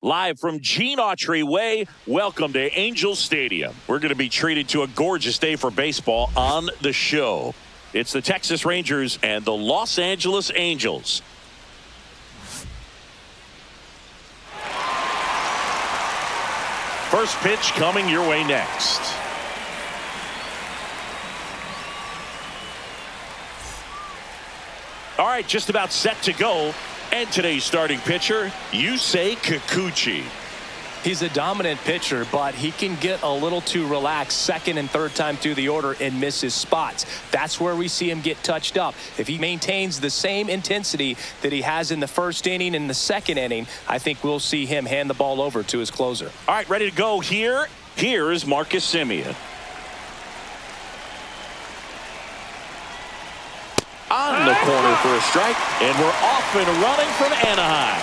Live from Gene Autry Way, welcome to Angels Stadium. We're going to be treated to a gorgeous day for baseball on the show. It's the Texas Rangers and the Los Angeles Angels. First pitch coming your way next. All right, just about set to go. And today's starting pitcher, Yusei Kikuchi. He's a dominant pitcher, but he can get a little too relaxed second and third time through the order and miss his spots. That's where we see him get touched up. If he maintains the same intensity that he has in the first inning and the second inning, I think we'll see him hand the ball over to his closer. All right, ready to go here. Here is Marcus Semien. On the corner for a strike, and we're off and running from Anaheim.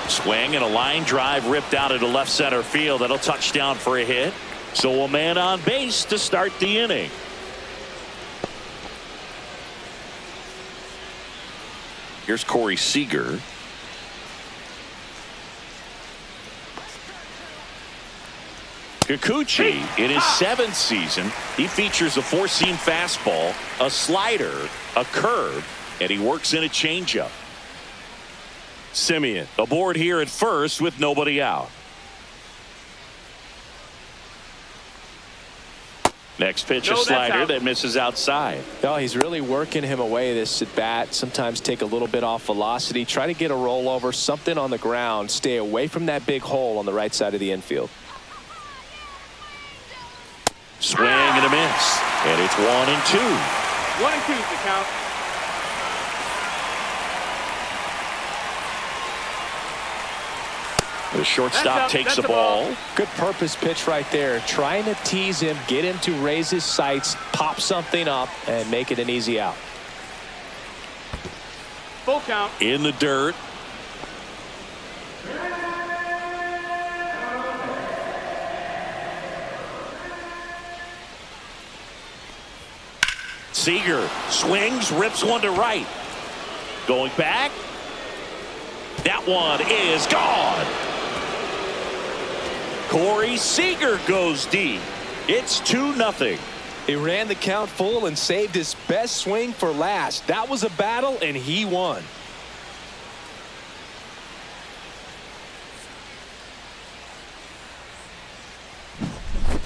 Swing and a line drive ripped out into left center field. That'll touch down for a hit. So a man on base to start the inning. Here's Corey Seager. Kikuchi, in his 7th season, he features a four-seam fastball, a slider, a curve, and he works in a changeup. Semien aboard here at first with nobody out. Next pitch, a slider that misses outside. No, he's really working him away this at bat. Sometimes take a little bit off velocity, try to get a rollover, something on the ground, stay away from that big hole on the right side of the infield. Swing and a miss, and it's 1-2. 1-2 is the count. The shortstop takes the ball. Good purpose pitch right there. Trying to tease him, get him to raise his sights, pop something up, and make it an easy out. Full count. In the dirt. Seager swings, rips one to right. Going back. That one is gone. Corey Seager goes deep. It's 2-0. He ran the count full and saved his best swing for last. That was a battle, and he won.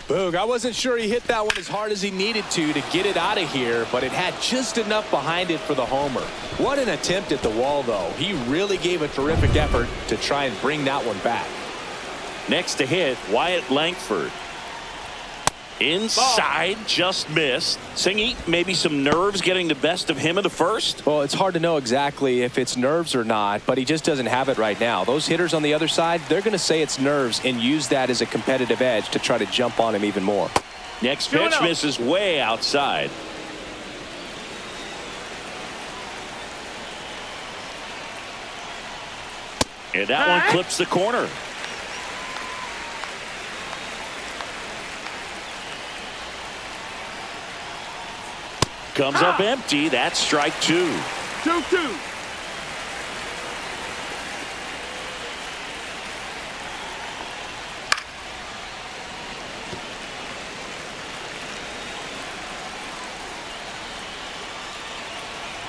Boog, I wasn't sure he hit that one as hard as he needed to get it out of here, but it had just enough behind it for the homer. What an attempt at the wall, though. He really gave a terrific effort to try and bring that one back. Next to hit, Wyatt Langford. Inside, just missed. Singy, maybe some nerves getting the best of him in the first? Well, it's hard to know exactly if it's nerves or not, but he just doesn't have it right now. Those hitters on the other side, they're going to say it's nerves and use that as a competitive edge to try to jump on him even more. Next pitch misses way outside. And that one clips the corner. Comes up empty. That's strike 2. 2-2.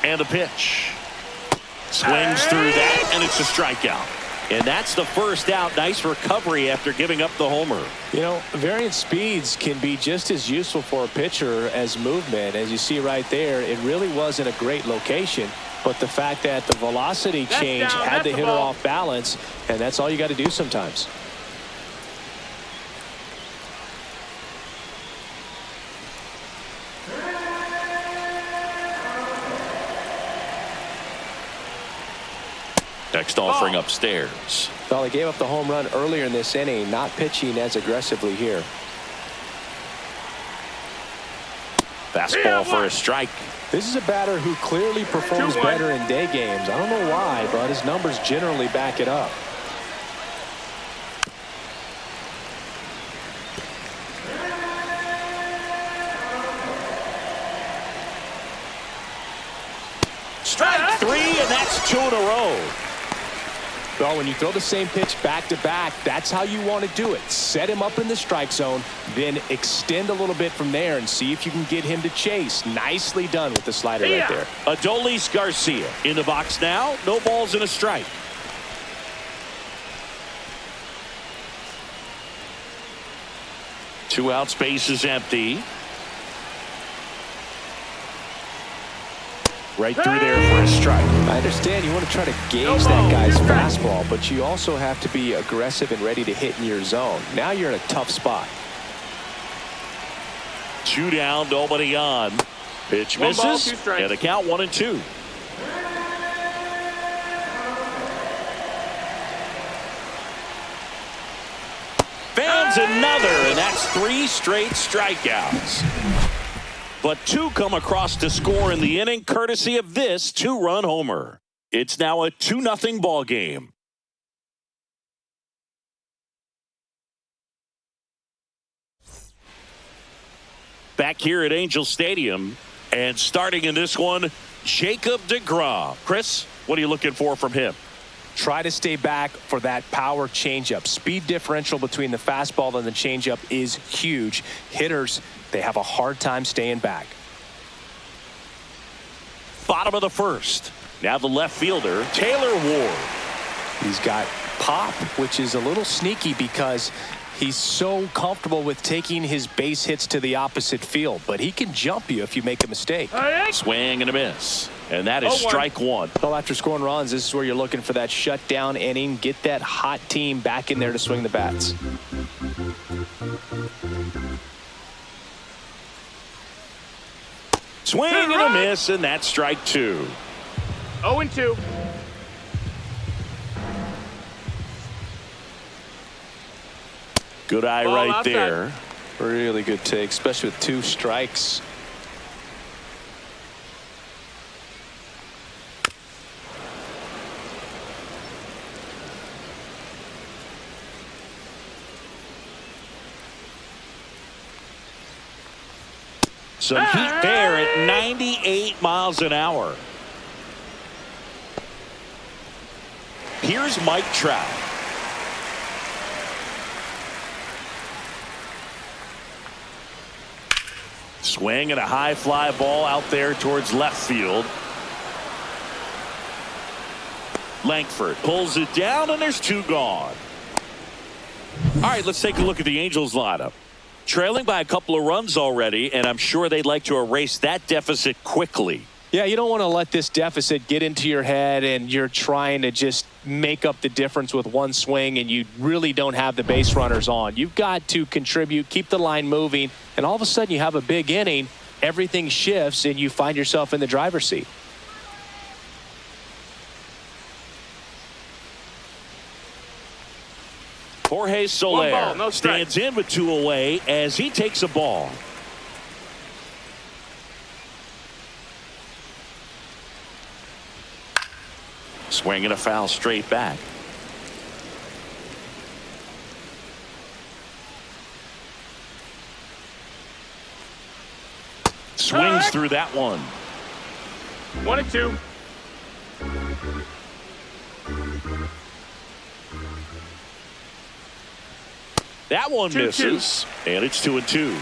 And the pitch. Swings through that, and it's a strikeout. And that's the first out. Nice recovery after giving up the homer. You know, variant speeds can be just as useful for a pitcher as movement. As you see right there, it really wasn't a great location. But the fact that the velocity change had the hitter off balance, and that's all you got to do sometimes. Next offering upstairs. Well, he gave up the home run earlier in this inning, not pitching as aggressively here. Fastball for a strike. This is a batter who clearly performs better in day games. I don't know why, but his numbers generally back it up. 3, and that's 2 in a row. Well, when you throw the same pitch back to back, that's how you want to do it. Set him up in the strike zone, then extend a little bit from there and see if you can get him to chase. Nicely done with the slider right there. Adolis Garcia in the box now. No balls and a strike. Two out, space is empty. Right through there for a strike. I understand you want to try to gauge that guy's fastball, but you also have to be aggressive and ready to hit in your zone. Now you're in a tough spot. 2 down, nobody on. Pitch misses, 1 ball, 2 strikes. and a count 1-2. Fans another, and that's 3 straight strikeouts. But 2 come across to score in the inning, courtesy of this 2-run homer. It's now a 2-0 ball game. Back here at Angel Stadium, and starting in this one, Jacob deGrom. Chris, what are you looking for from him? Try to stay back for that power changeup. Speed differential between the fastball and the changeup is huge. Hitters, they have a hard time staying back. Bottom of the first. Now the left fielder, Taylor Ward. He's got pop, which is a little sneaky because he's so comfortable with taking his base hits to the opposite field. But he can jump you if you make a mistake. Swing and a miss. And that is strike 1. Well, after scoring runs, this is where you're looking for that shutdown inning. Get that hot team back in there to swing the bats. Swing and a miss, and that's strike 2. 0-2. Good eye Ball right outside. there. Really good take, especially with 2 strikes. Some heat there at 98 miles an hour. Here's Mike Trout. Swing and a high fly ball out there towards left field. Langford pulls it down, and there's 2 gone. All right, let's take a look at the Angels lineup. Trailing by a couple of runs already, and I'm sure they'd like to erase that deficit quickly. Yeah, you don't want to let this deficit get into your head and you're trying to just make up the difference with 1 swing and you really don't have the base runners on. You've got to contribute, keep the line moving, and all of a sudden you have a big inning, everything shifts, and you find yourself in the driver's seat. Jorge Soler 1 ball, no strike. stands in with 2 away as he takes a ball. Swing and a foul straight back. Swings through that one. 1-2. That one 2-2. misses, and it's 2-2.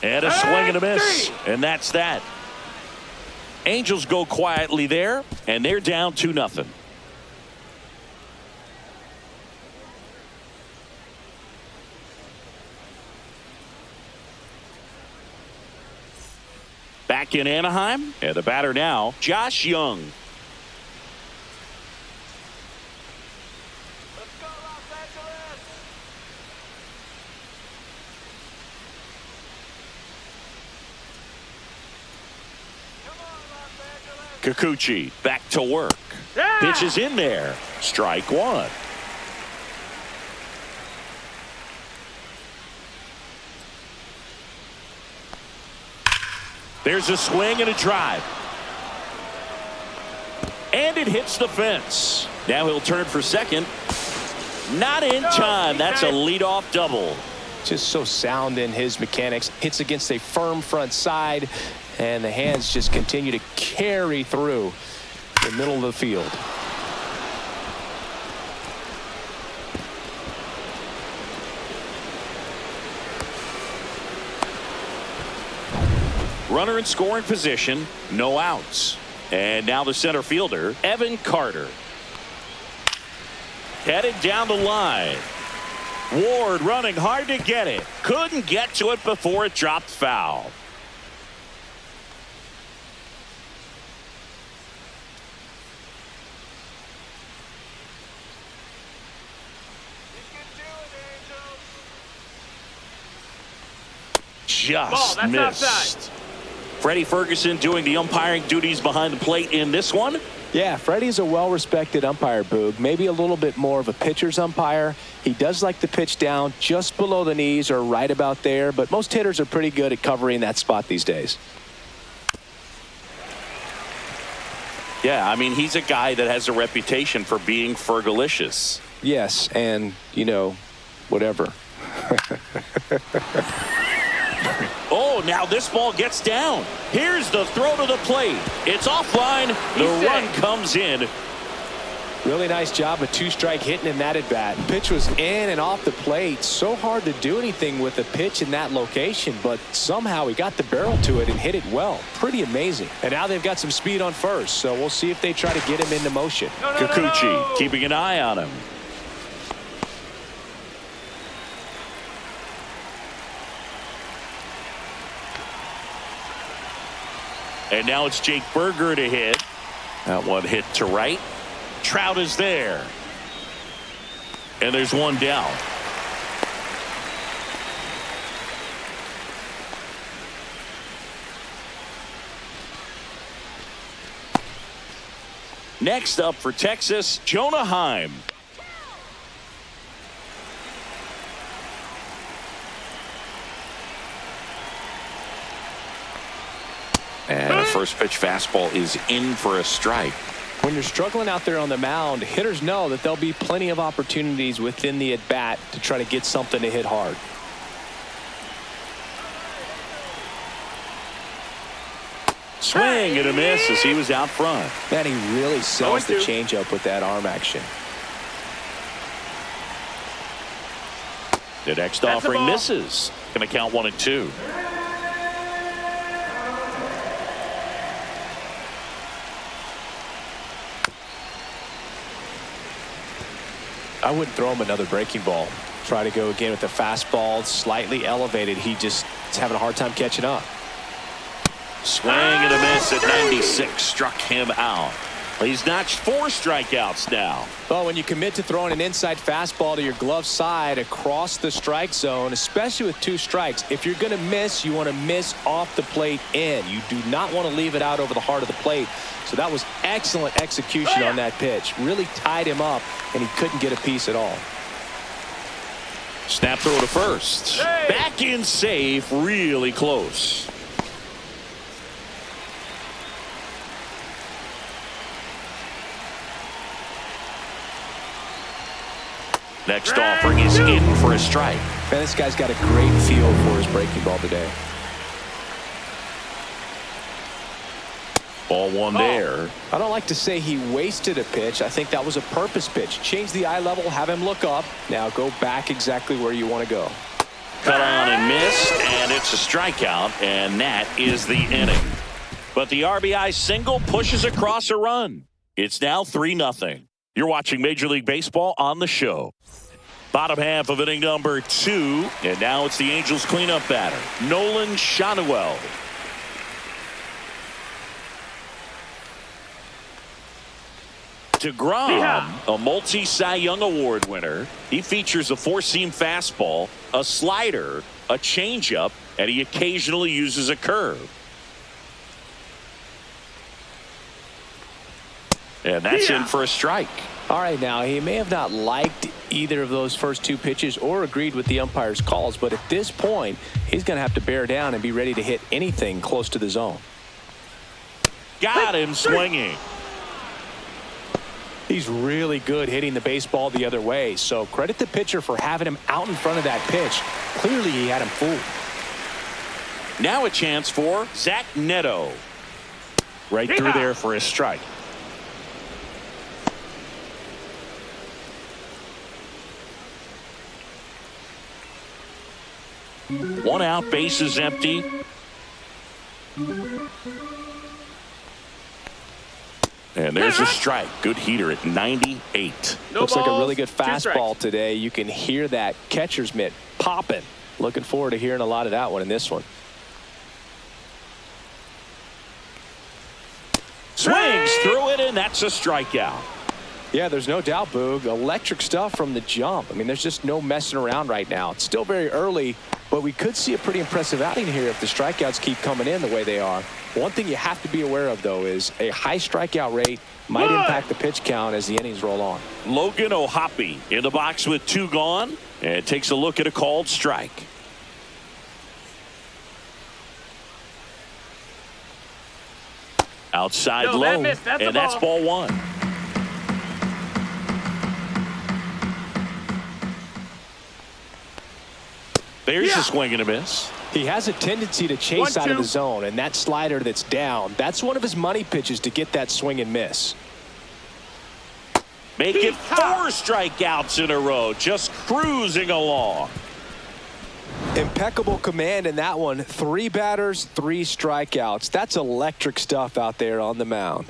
And a swing and a miss, and that's that. Angels go quietly there, and they're down 2-0. Back in Anaheim, and the batter now, Josh Young. Kikuchi back to work. Pitch is in there. Strike 1. There's a swing and a drive. And it hits the fence. Now he'll turn for second. Not in time. That's a leadoff double. Just so sound in his mechanics. Hits against a firm front side, and the hands just continue to carry through the middle of the field. Runner in scoring position, no outs. And now the center fielder, Evan Carter. Headed down the line. Ward running hard to get it. Couldn't get to it before it dropped foul. Just missed. Freddie Ferguson doing the umpiring duties behind the plate in this one. Yeah, Freddie's a well-respected umpire, Boog. Maybe a little bit more of a pitcher's umpire. He does like to pitch down just below the knees or right about there, but most hitters are pretty good at covering that spot these days. Yeah, I mean, he's a guy that has a reputation for being Fergalicious. Yes, and, you know, whatever. Oh, now this ball gets down. Here's the throw to the plate. It's offline. The run comes in. Really nice job of two-strike hitting in that at-bat. Pitch was in and off the plate. So hard to do anything with a pitch in that location, but somehow he got the barrel to it and hit it well. Pretty amazing. And now they've got some speed on first, so we'll see if they try to get him into motion. Kikuchi keeping an eye on him. And now it's Jake Berger to hit. That one hit to right. Trout is there. And there's one down. Next up for Texas, Jonah Heim. And the first pitch fastball is in for a strike. When you're struggling out there on the mound, hitters know that there'll be plenty of opportunities within the at-bat to try to get something to hit hard. Swing and a miss as he was out front. Man, he really sells the changeup with that arm action. The next offering misses. Going to count 1-2. I wouldn't throw him another breaking ball. Try to go again with the fastball, slightly elevated. He just is having a hard time catching up. Swing and a miss at 96. Struck him out. He's notched 4 strikeouts now. Well, when you commit to throwing an inside fastball to your glove side across the strike zone, especially with 2 strikes, if you're going to miss, you want to miss off the plate in. You do not want to leave it out over the heart of the plate. So that was excellent execution on that pitch. Really tied him up, and he couldn't get a piece at all. Snap throw to first. Back in safe, really close. Next offering is in for a strike. Man, this guy's got a great feel for his breaking ball today. Ball one there. I don't like to say he wasted a pitch. I think that was a purpose pitch. Change the eye level, have him look up. Now go back exactly where you want to go. Cut on and missed, and it's a strikeout, and that is the inning. But the RBI single pushes across a run. It's now 3-0. You're watching Major League Baseball on the show. Bottom half of inning number 2, and now it's the Angels cleanup batter, Nolan Schanuel. DeGrom, a multi-Cy Young Award winner. He features a 4-seam fastball, a slider, a changeup, and he occasionally uses a curve. And that's in for a strike. All right, now he may have not liked either of those first 2 pitches or agreed with the umpire's calls, but at this point, he's going to have to bear down and be ready to hit anything close to the zone. Got him swinging. He's really good hitting the baseball the other way. So credit the pitcher for having him out in front of that pitch. Clearly he had him fooled. Now a chance for Zach Neto. Right through there for a strike. One out, bases empty. And there's a strike. Good heater at 98. Looks like a really good fastball today. You can hear that catcher's mitt popping. Looking forward to hearing a lot of that one in this one. Swings through it, and that's a strikeout. Yeah, there's no doubt, Boog. Electric stuff from the jump. I mean, there's just no messing around right now. It's still very early, but we could see a pretty impressive outing here if the strikeouts keep coming in the way they are. One thing you have to be aware of, though, is a high strikeout rate might impact the pitch count as the innings roll on. Logan O'Hoppe in the box with 2 gone, and takes a look at a called strike. Outside low, and that's ball 1. There's a swing and a miss. He has a tendency to chase out of the zone, and that slider that's down, that's one of his money pitches to get that swing and miss. Make it 4 strikeouts in a row, just cruising along. Impeccable command in that one. 3 batters, 3 strikeouts. That's electric stuff out there on the mound.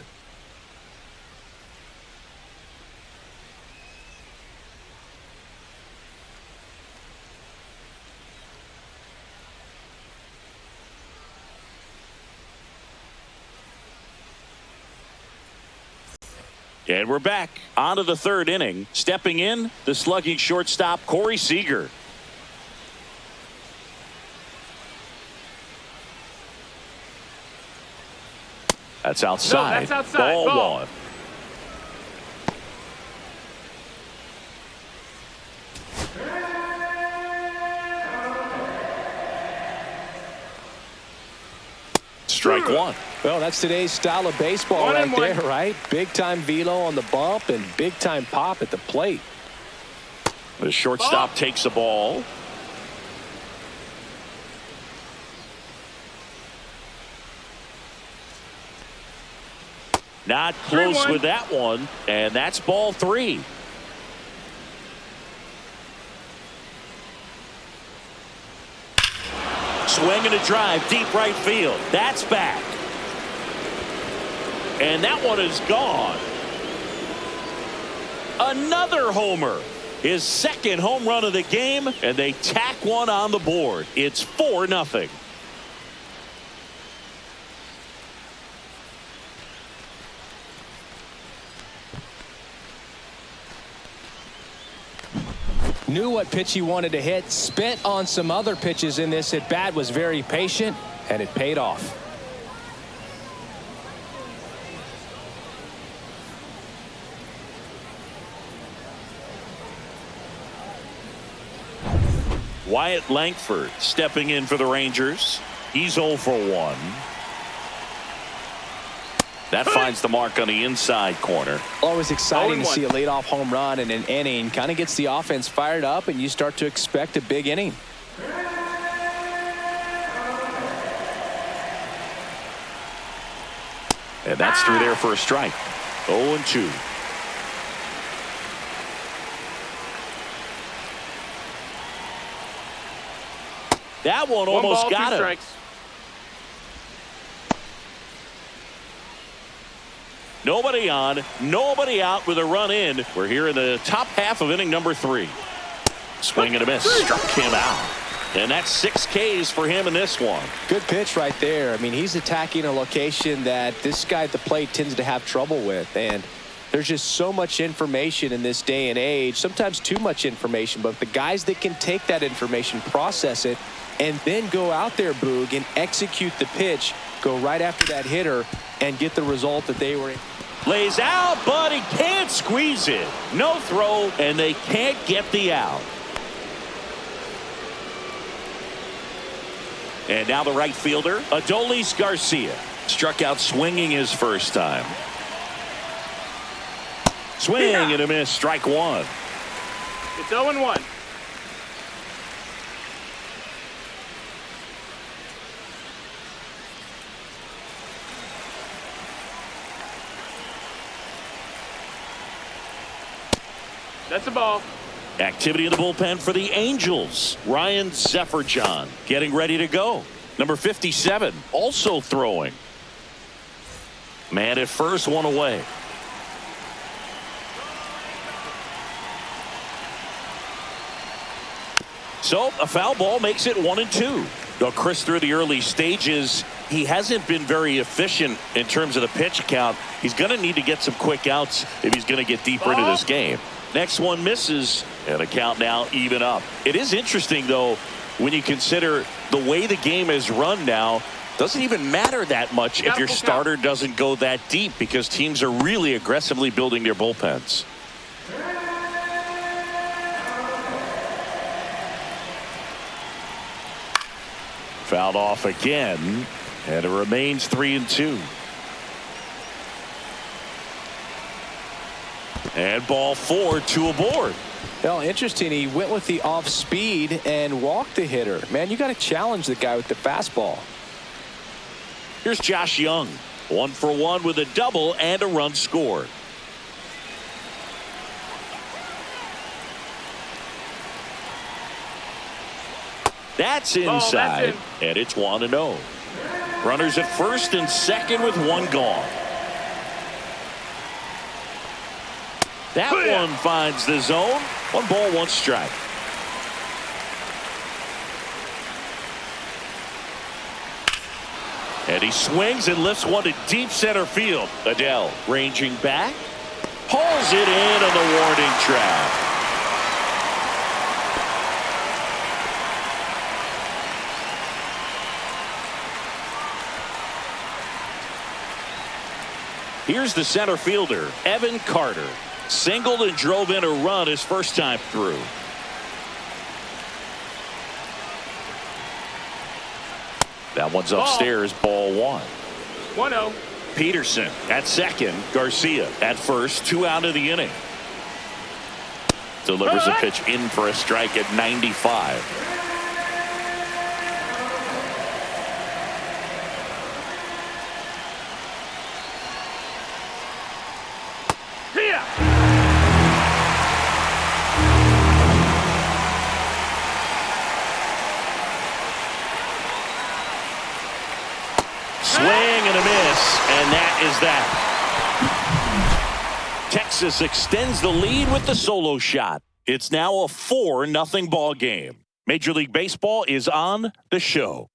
And we're back on to the 3rd inning. Stepping in, the slugging shortstop, Corey Seager. That's outside. No, that's outside. Ball 1. Strike 1. Well, that's today's style of baseball right there, right? Big-time velo on the bump and big-time pop at the plate. The shortstop takes the ball. Not close with that one, and that's ball 3. Swing and a drive, deep right field. That's back. And that one is gone. Another homer. His 2nd home run of the game, and they tack one on the board. It's 4-0. Knew what pitch he wanted to hit, spent on some other pitches in this at bat, was very patient, and it paid off. Wyatt Langford stepping in for the Rangers. He's 0 for 1. That finds the mark on the inside corner. Always exciting to see a leadoff home run in an inning. Kind of gets the offense fired up, and you start to expect a big inning. And that's through there for a strike. 0-2. That one almost got him. Strikes. Nobody on, nobody out with a run in. We're here in the top half of inning number 3. Swing and a miss. Struck him out. And that's 6 Ks for him in this one. Good pitch right there. I mean, he's attacking a location that this guy at the plate tends to have trouble with. And there's just so much information in this day and age, sometimes too much information. But the guys that can take that information, process it, and then go out there, Boog, and execute the pitch, go right after that hitter, and get the result that they were in. Lays out, but he can't squeeze it. No throw, and they can't get the out. And now the right fielder, Adolis Garcia. Struck out swinging his first time. Swing and a miss. Strike one. It's 0-1. That's a ball. Activity in the bullpen for the Angels. Ryan Zephyr-John getting ready to go. Number 57 also throwing. Man at first, one away. So a foul ball makes it 1-2. Now Chris, through the early stages, he hasn't been very efficient in terms of the pitch count. He's going to need to get some quick outs if he's going to get deeper into this game. Next one misses, and a count now even up. It is interesting, though, when you consider the way the game is run now. Doesn't even matter that much if your starter doesn't go that deep, because teams are really aggressively building their bullpens. Fouled off again, and it remains 3-2. And ball 4, 2 aboard. Well, interesting. He went with the off speed and walked the hitter. Man, you got to challenge the guy with the fastball. Here's Josh Young, 1 for 1 with a double and a run scored. That's inside, and it's 1-0. Runners at first and second with one gone. That one finds the zone. 1 ball, 1 strike. And he swings and lifts one to deep center field. Adele ranging back, pulls it in on the warning track. Here's the center fielder, Evan Carter. Singled and drove in a run his first time through. That one's upstairs, ball 1. 1-0. Peterson at second, Garcia at first, 2 out of the inning. Delivers a pitch in for a strike at 95. Swing and a miss, and that is that. Texas extends the lead with the solo shot. It's now a 4-0 ball game. Major League Baseball is on the show.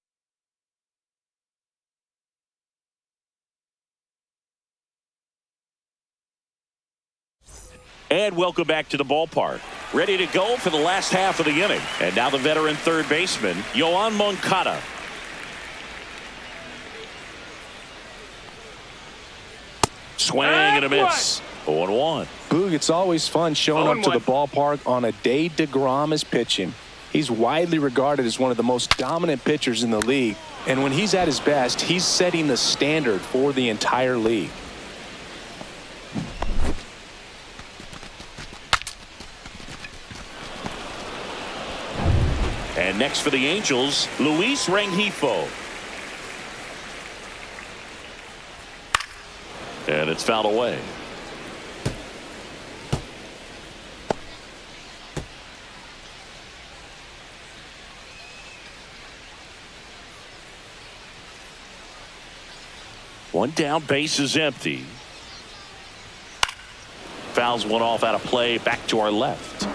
And welcome back to the ballpark. Ready to go for the last half of the inning. And now the veteran third baseman, Yoan Moncada. Swing and a miss. 0-1. Boog, it's always fun showing up to the ballpark on a day DeGrom is pitching. He's widely regarded as one of the most dominant pitchers in the league. And when he's at his best, he's setting the standard for the entire league. And next for the Angels, Luis Rengifo. And it's fouled away. One down, base is empty. Fouls one off out of play, back to our left.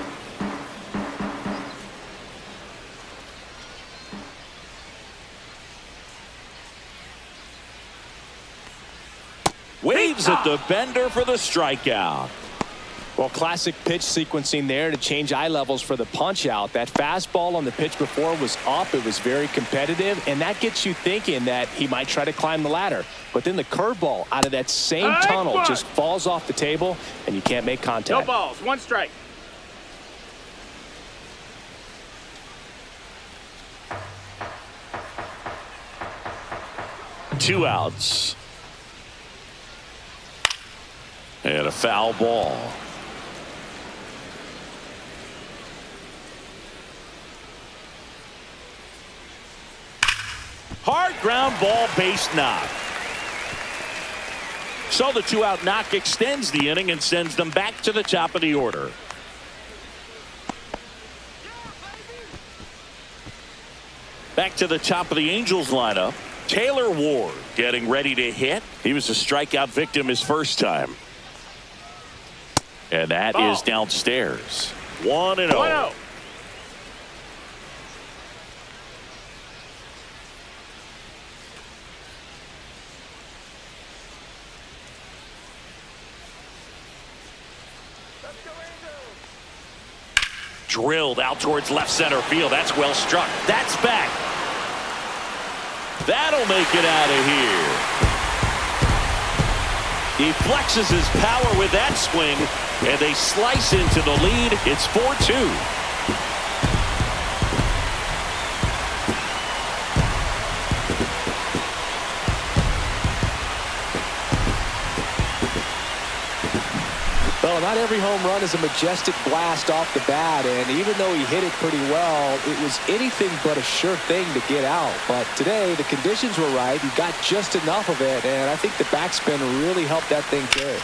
Waves at the bender for the strikeout. Well, classic pitch sequencing there to change eye levels for the punch out. That fastball on the pitch before was up. It was very competitive, and that gets you thinking that he might try to climb the ladder. But then the curveball out of that same tunnel just falls off the table, and you can't make contact. No balls, 1 strike. Two outs. And a foul ball. Hard ground ball, base knock. So the 2-out knock extends the inning and sends them back to the top of the order. Back to the top of the Angels lineup. Taylor Ward getting ready to hit. He was a strikeout victim his first time. And that is downstairs. 1-0. 1-0. Drilled out towards left center field. That's well struck. That's back. That'll make it out of here. He flexes his power with that swing, and they slice into the lead. It's 4-2. Well, not every home run is a majestic blast off the bat, and even though he hit it pretty well, it was anything but a sure thing to get out. But today, the conditions were right. He got just enough of it, and I think the backspin really helped that thing carry.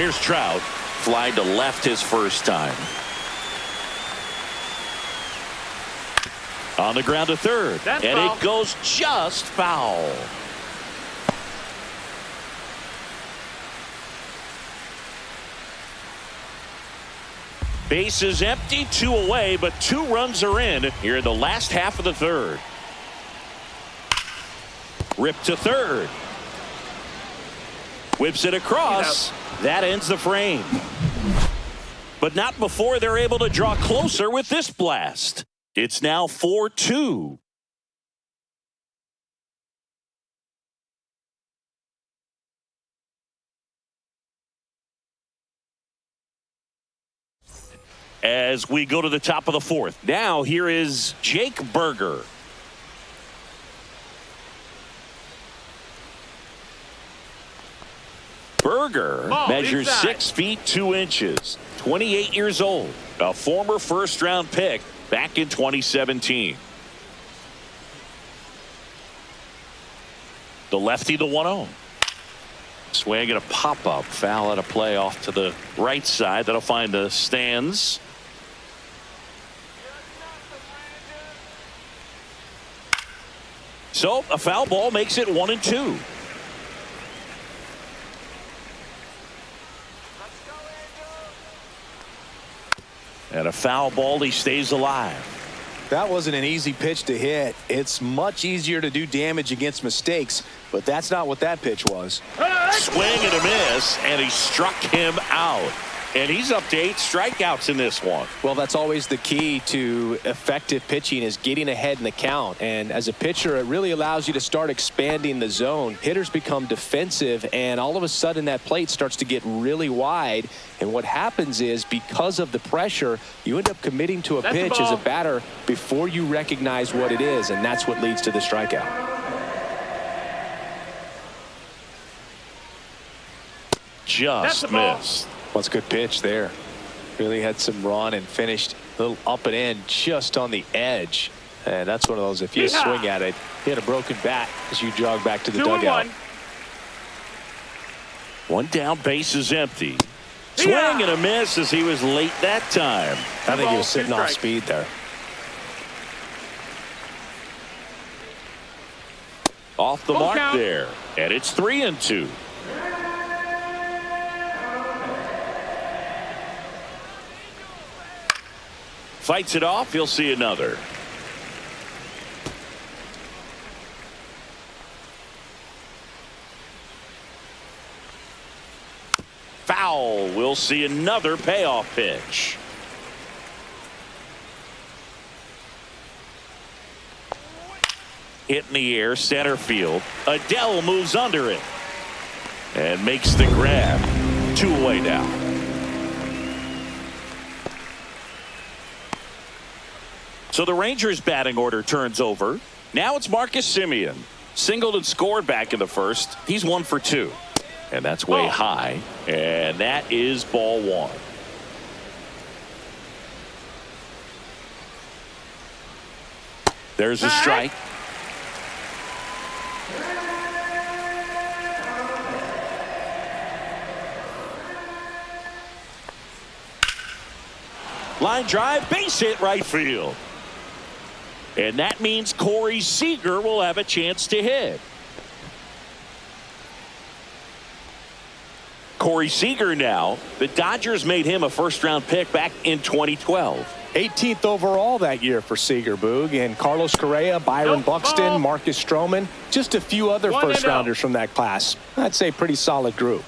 Here's Trout, flying to left his first time. On the ground to third. That's and foul. It goes just foul. Base is empty, 2 away, but 2 runs are in here in the last half of the third. Ripped to third. Whips it across. That ends the frame. But not before they're able to draw closer with this blast. It's now 4-2. As we go to the top of the fourth. Now here is Jake Berger. Berger measures 6 feet 2 inches, 28 years old, a former first-round pick back in 2017. The lefty, the 1-0. Swing and a pop-up, foul at a play off to the right side. That'll find the stands. So a foul ball makes it 1-2. And a foul ball, he stays alive. That wasn't an easy pitch to hit. It's much easier to do damage against mistakes, but that's not what that pitch was. Swing and a miss, and he struck him out. And he's up to 8 strikeouts in this one. Well, that's always the key to effective pitching, is getting ahead in the count. And as a pitcher, it really allows you to start expanding the zone. Hitters become defensive, and all of a sudden that plate starts to get really wide. And what happens is, because of the pressure, you end up committing to a pitch as a batter before you recognize what it is, and that's what leads to the strikeout. Just missed. Well, it's a good pitch there. Really had some run and finished a little up and in just on the edge. And that's one of those, if you swing at it, hit a broken bat as you jog back to the dugout. 1 down, base is empty. Swing and a miss as he was late that time. I think he was sitting off speed there. Off the mark there. And it's 3-2. Fights it off. He'll see another. Foul. We'll see another payoff pitch. Hit in the air, center field. Adele moves under it and makes the grab. 2 away now. So the Rangers batting order turns over. Now it's Marcus Semien. Singled and scored back in the first. He's 1 for 2. And that's way high. And that is ball 1. There's a strike. Line drive, base hit right field. And that means Corey Seager will have a chance to hit. Corey Seager now. The Dodgers made him a first-round pick back in 2012. 18th overall that year for Seager, Boog. And Carlos Correa, Byron Buxton, Marcus Stroman, just a few other first-rounders from that class. I'd say pretty solid group.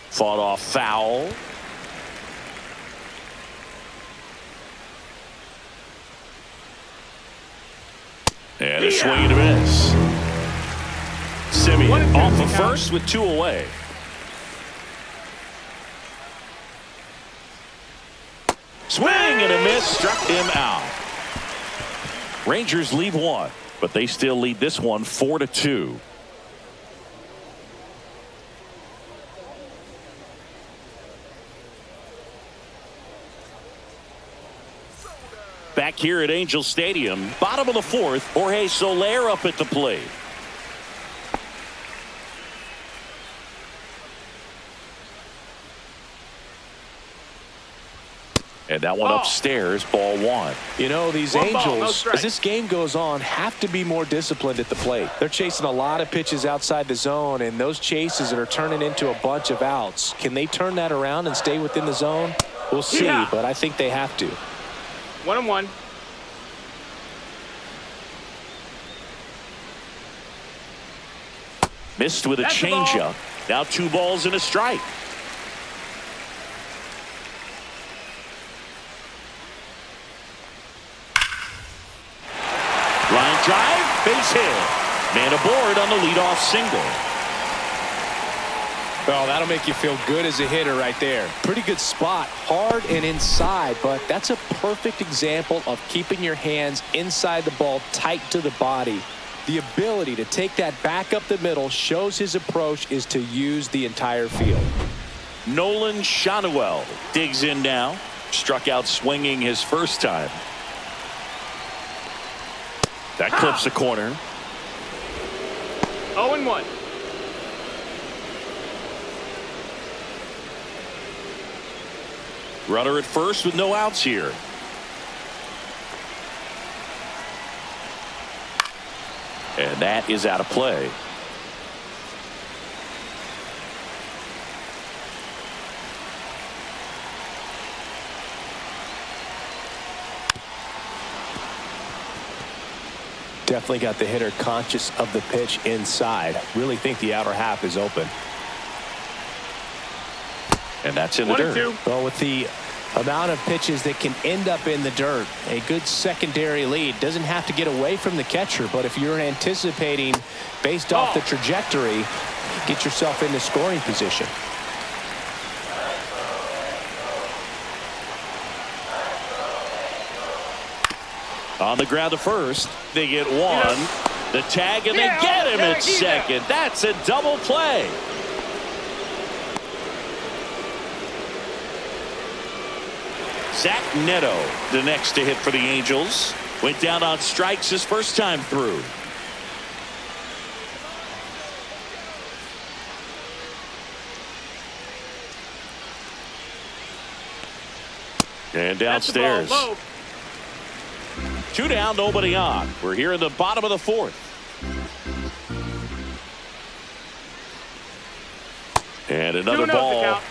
Fought off foul. And a swing and a miss. Simeon off the first with 2 away. Swing and a miss, struck him out. Rangers leave 1, but they still lead this one 4-2. Back here at Angel Stadium, bottom of the 4th, Jorge Soler up at the plate. And that one upstairs, ball 1. You know, these Angels, as this game goes on, have to be more disciplined at the plate. They're chasing a lot of pitches outside the zone, and those chases are turning into a bunch of outs. Can they turn that around and stay within the zone? We'll see, but I think they have to. 1-1. Missed with a changeup. Now 2 balls and a strike. Line drive, base hit. Man aboard on the leadoff single. Well, that'll make you feel good as a hitter right there. Pretty good spot, hard and inside, but that's a perfect example of keeping your hands inside the ball, tight to the body. The ability to take that back up the middle shows his approach is to use the entire field. Nolan Shanuel digs in now. Struck out swinging his first time. That clips the corner. 0-1. Runner at first with no outs here. And that is out of play. Definitely got the hitter conscious of the pitch inside. Really think the outer half is open. And that's in the dirt. Well, with the amount of pitches that can end up in the dirt, a good secondary lead. Doesn't have to get away from the catcher, but if you're anticipating based off the trajectory, get yourself into scoring position. On the ground to first, they get 1. The tag, and they get him at second. That's a double play. Zach Neto, the next to hit for the Angels. Went down on strikes his first time through. And downstairs. 2 down, nobody on. We're here in the bottom of the 4th. And another ball.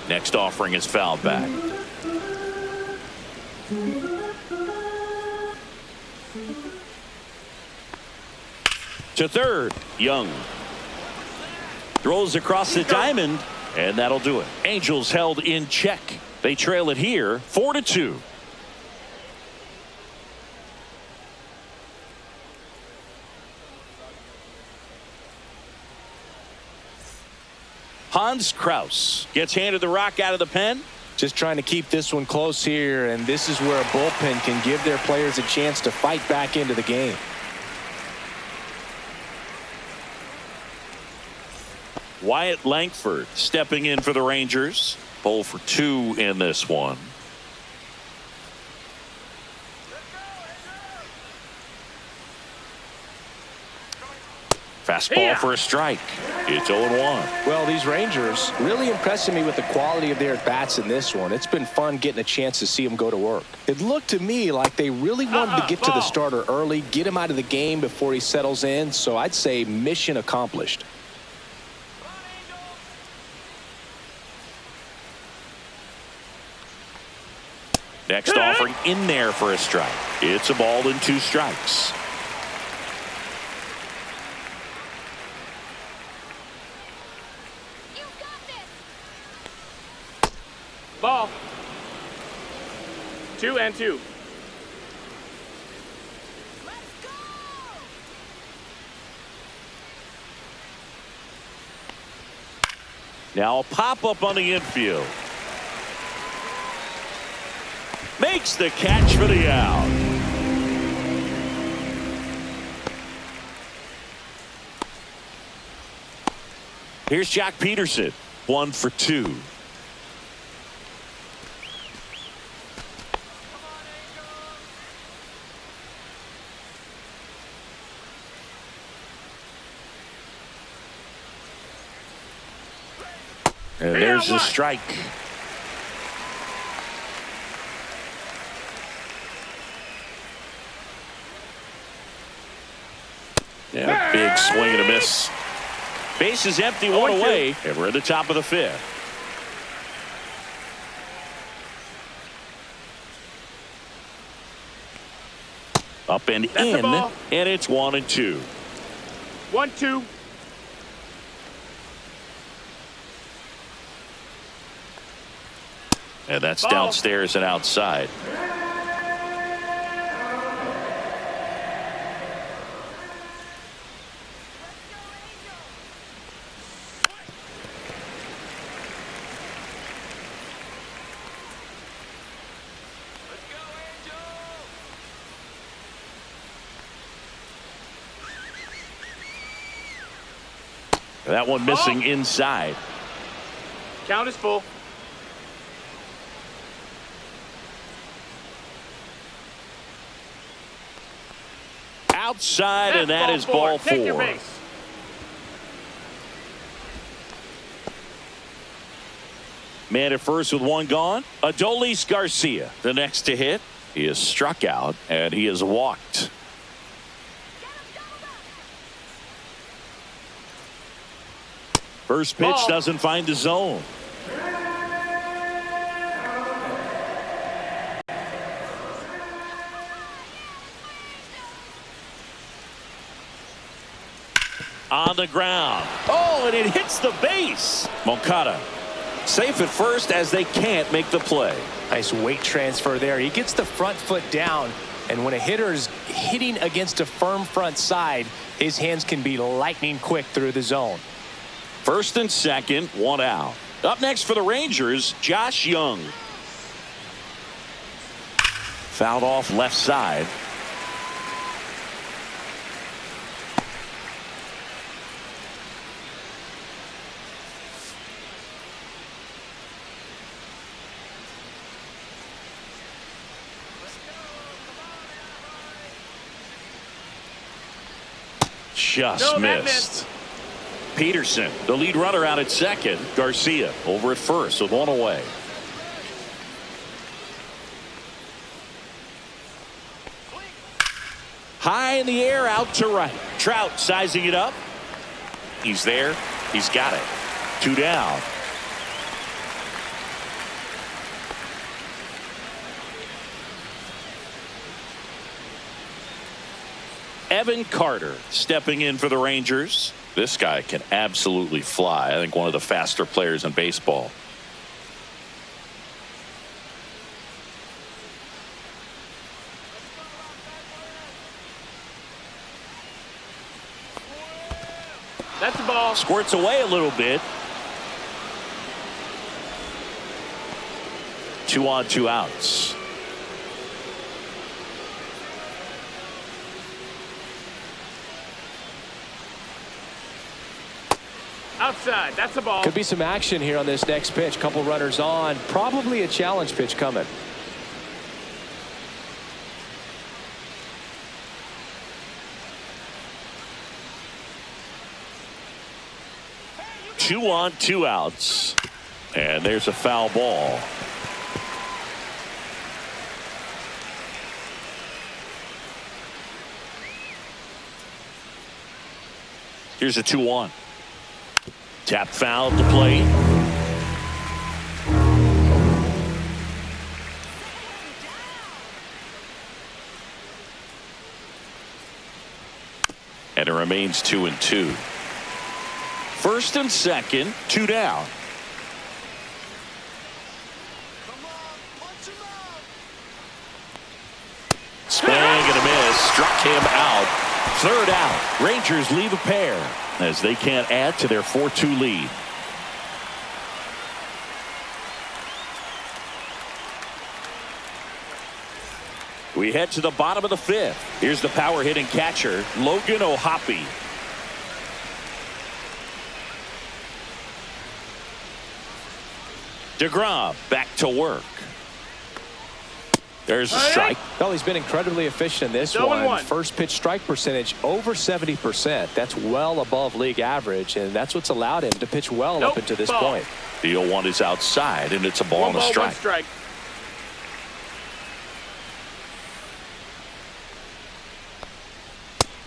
Next offering is fouled back. To third, Young. Throws across the diamond, and that'll do it. Angels held in check. They trail it here 4-2. Hans Kraus gets handed the rock out of the pen. Just trying to keep this one close here, and this is where a bullpen can give their players a chance to fight back into the game. Wyatt Langford stepping in for the Rangers. 0 for 2 in this one. Fastball for a strike. It's 0-1. Well, these Rangers really impressing me with the quality of their bats in this one. It's been fun getting a chance to see them go to work. It looked to me like they really wanted to get to the starter early, get him out of the game before he settles in. So I'd say mission accomplished. Next offering in there for a strike. It's a ball and 2 strikes. Ball. 2-2. Now a pop-up on the infield. Makes the catch for the out. Here's Jack Peterson. 1 for 2. And there's the strike. Yeah, big swing and a miss. Base is empty, 1 away, and we're at the top of the 5th. Up and in, and it's 1-2. 1-2. And that's downstairs and outside. That one missing inside. Count is full. Outside, and that is ball 4. Take your base. Man at first with 1 gone. Adolis Garcia, the next to hit. He is struck out, and he is walked. First pitch doesn't find the zone. On the ground. Oh, and it hits the base. Moncada safe at first as they can't make the play. Nice weight transfer there. He gets the front foot down, and when a hitter is hitting against a firm front side, his hands can be lightning quick through the zone. First and second, 1 out. Up next for the Rangers, Josh Young. Fouled off left side. Just missed. Peterson, the lead runner, out at second. Garcia over at first with 1 away. High in the air, out to right. Trout sizing it up. He's there. He's got it. 2 down. Evan Carter stepping in for the Rangers. This guy can absolutely fly. I think one of the faster players in baseball. That's the ball. Squirts away a little bit. 2 on, 2 outs. Outside. That's a ball. Could be some action here on this next pitch. Couple runners on. Probably a challenge pitch coming. Two on, 2 outs. And there's a foul ball. Here's a 2-1. Tap foul to play. And it remains 2-2. First and second, 2 down. Swing and a miss. Struck him out. Third out. Rangers leave a pair as they can't add to their 4-2 lead. We head to the bottom of the 5th. Here's the power hitting catcher, Logan O'Hoppe. DeGrom back to work. There's a strike. Well, he's been incredibly efficient in this one. First pitch strike percentage over 70%. That's well above league average, and that's what's allowed him to pitch well up until this point. The 0-1 is outside, and it's a ball and a strike.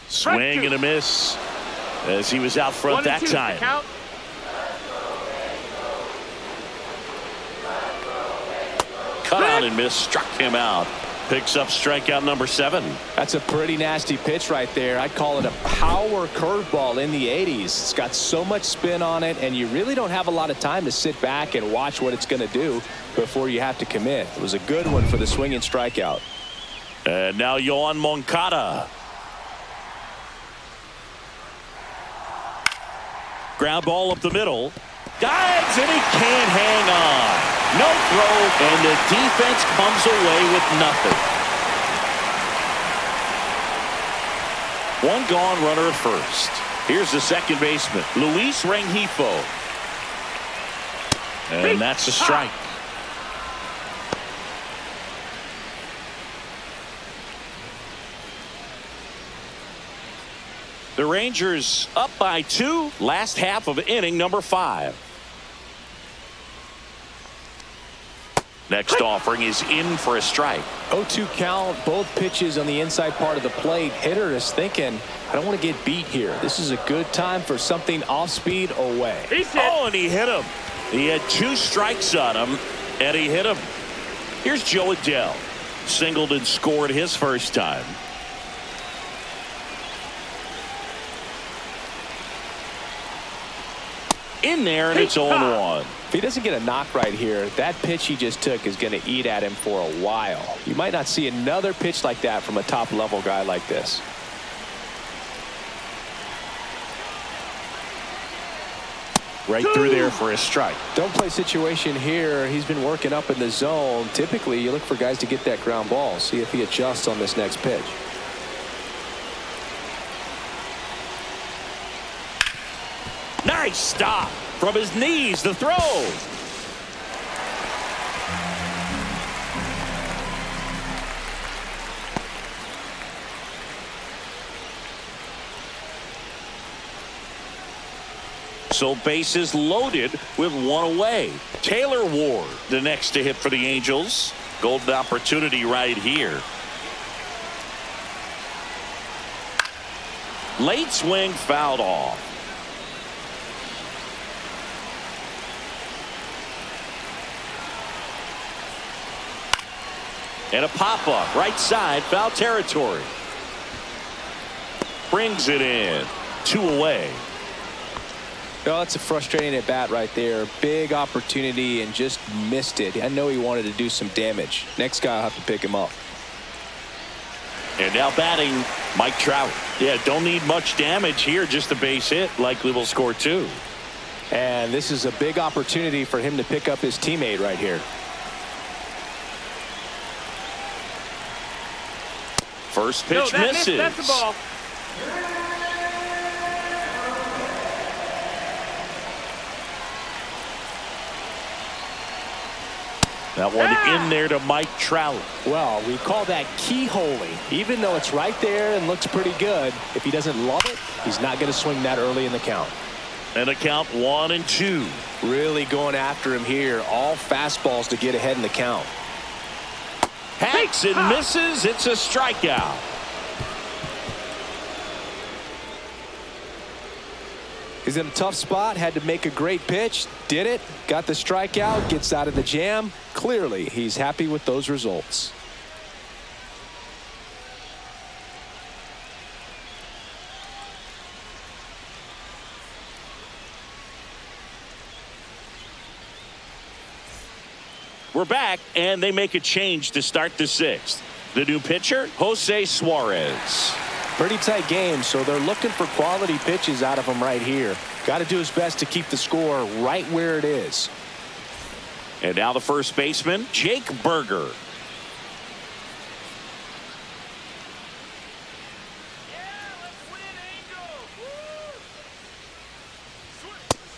Swing and a miss as he was out front that time. Cut out and miss, struck him out. Picks up strikeout number 7. That's a pretty nasty pitch right there. I'd call it a power curveball in the 80s. It's got so much spin on it, and you really don't have a lot of time to sit back and watch what it's going to do before you have to commit. It was a good one for the swinging strikeout. And now Yoan Moncada. Ground ball up the middle. Dives, and he can't hang on. No throw, and the defense comes away with nothing. One gone runner at first. Here's the second baseman, Luis Rengifo. And that's a strike. The Rangers up by 2, last half of inning number 5. Next offering is in for a strike. 0-2 count, both pitches on the inside part of the plate. Hitter is thinking, I don't want to get beat here. This is a good time for something off speed away. Oh, and he hit him. He had 2 strikes on him, and he hit him. Here's Joe Adell. Singled and scored his first time. In there, and it's 0-1. If he doesn't get a knock right here, that pitch he just took is going to eat at him for a while. You might not see another pitch like that from a top-level guy like this. Right through there for a strike. Don't play situation here. He's been working up in the zone. Typically, you look for guys to get that ground ball. See if he adjusts on this next pitch. Nice stop from his knees. The throw. So bases loaded with 1 away. Taylor Ward, the next to hit for the Angels. Golden opportunity right here. Late swing fouled off. And a pop-up right side, foul territory. Brings it in. 2 away. Oh, that's a frustrating at bat right there. Big opportunity and just missed it. I know he wanted to do some damage. Next guy will have to pick him up. And now batting, Mike Trout. Yeah, don't need much damage here, just a base hit. Likely will score 2. And this is a big opportunity for him to pick up his teammate right here. First pitch misses. That's the ball. That one in there to Mike Trout. Well, we call that keyholing. Even though it's right there and looks pretty good, if he doesn't love it, he's not going to swing that early in the count. And a count 1-2. Really going after him here. All fastballs to get ahead in the count. Hacks and misses. It's a strikeout. He's in a tough spot, had to make a great pitch, did it, got the strikeout, gets out of the jam. Clearly, he's happy with those results. We're back, and they make a change to start the sixth. The new pitcher, Jose Suarez. Pretty tight game, so they're looking for quality pitches out of him right here. Got to do his best to keep the score right where it is. And now the first baseman, Jake Berger.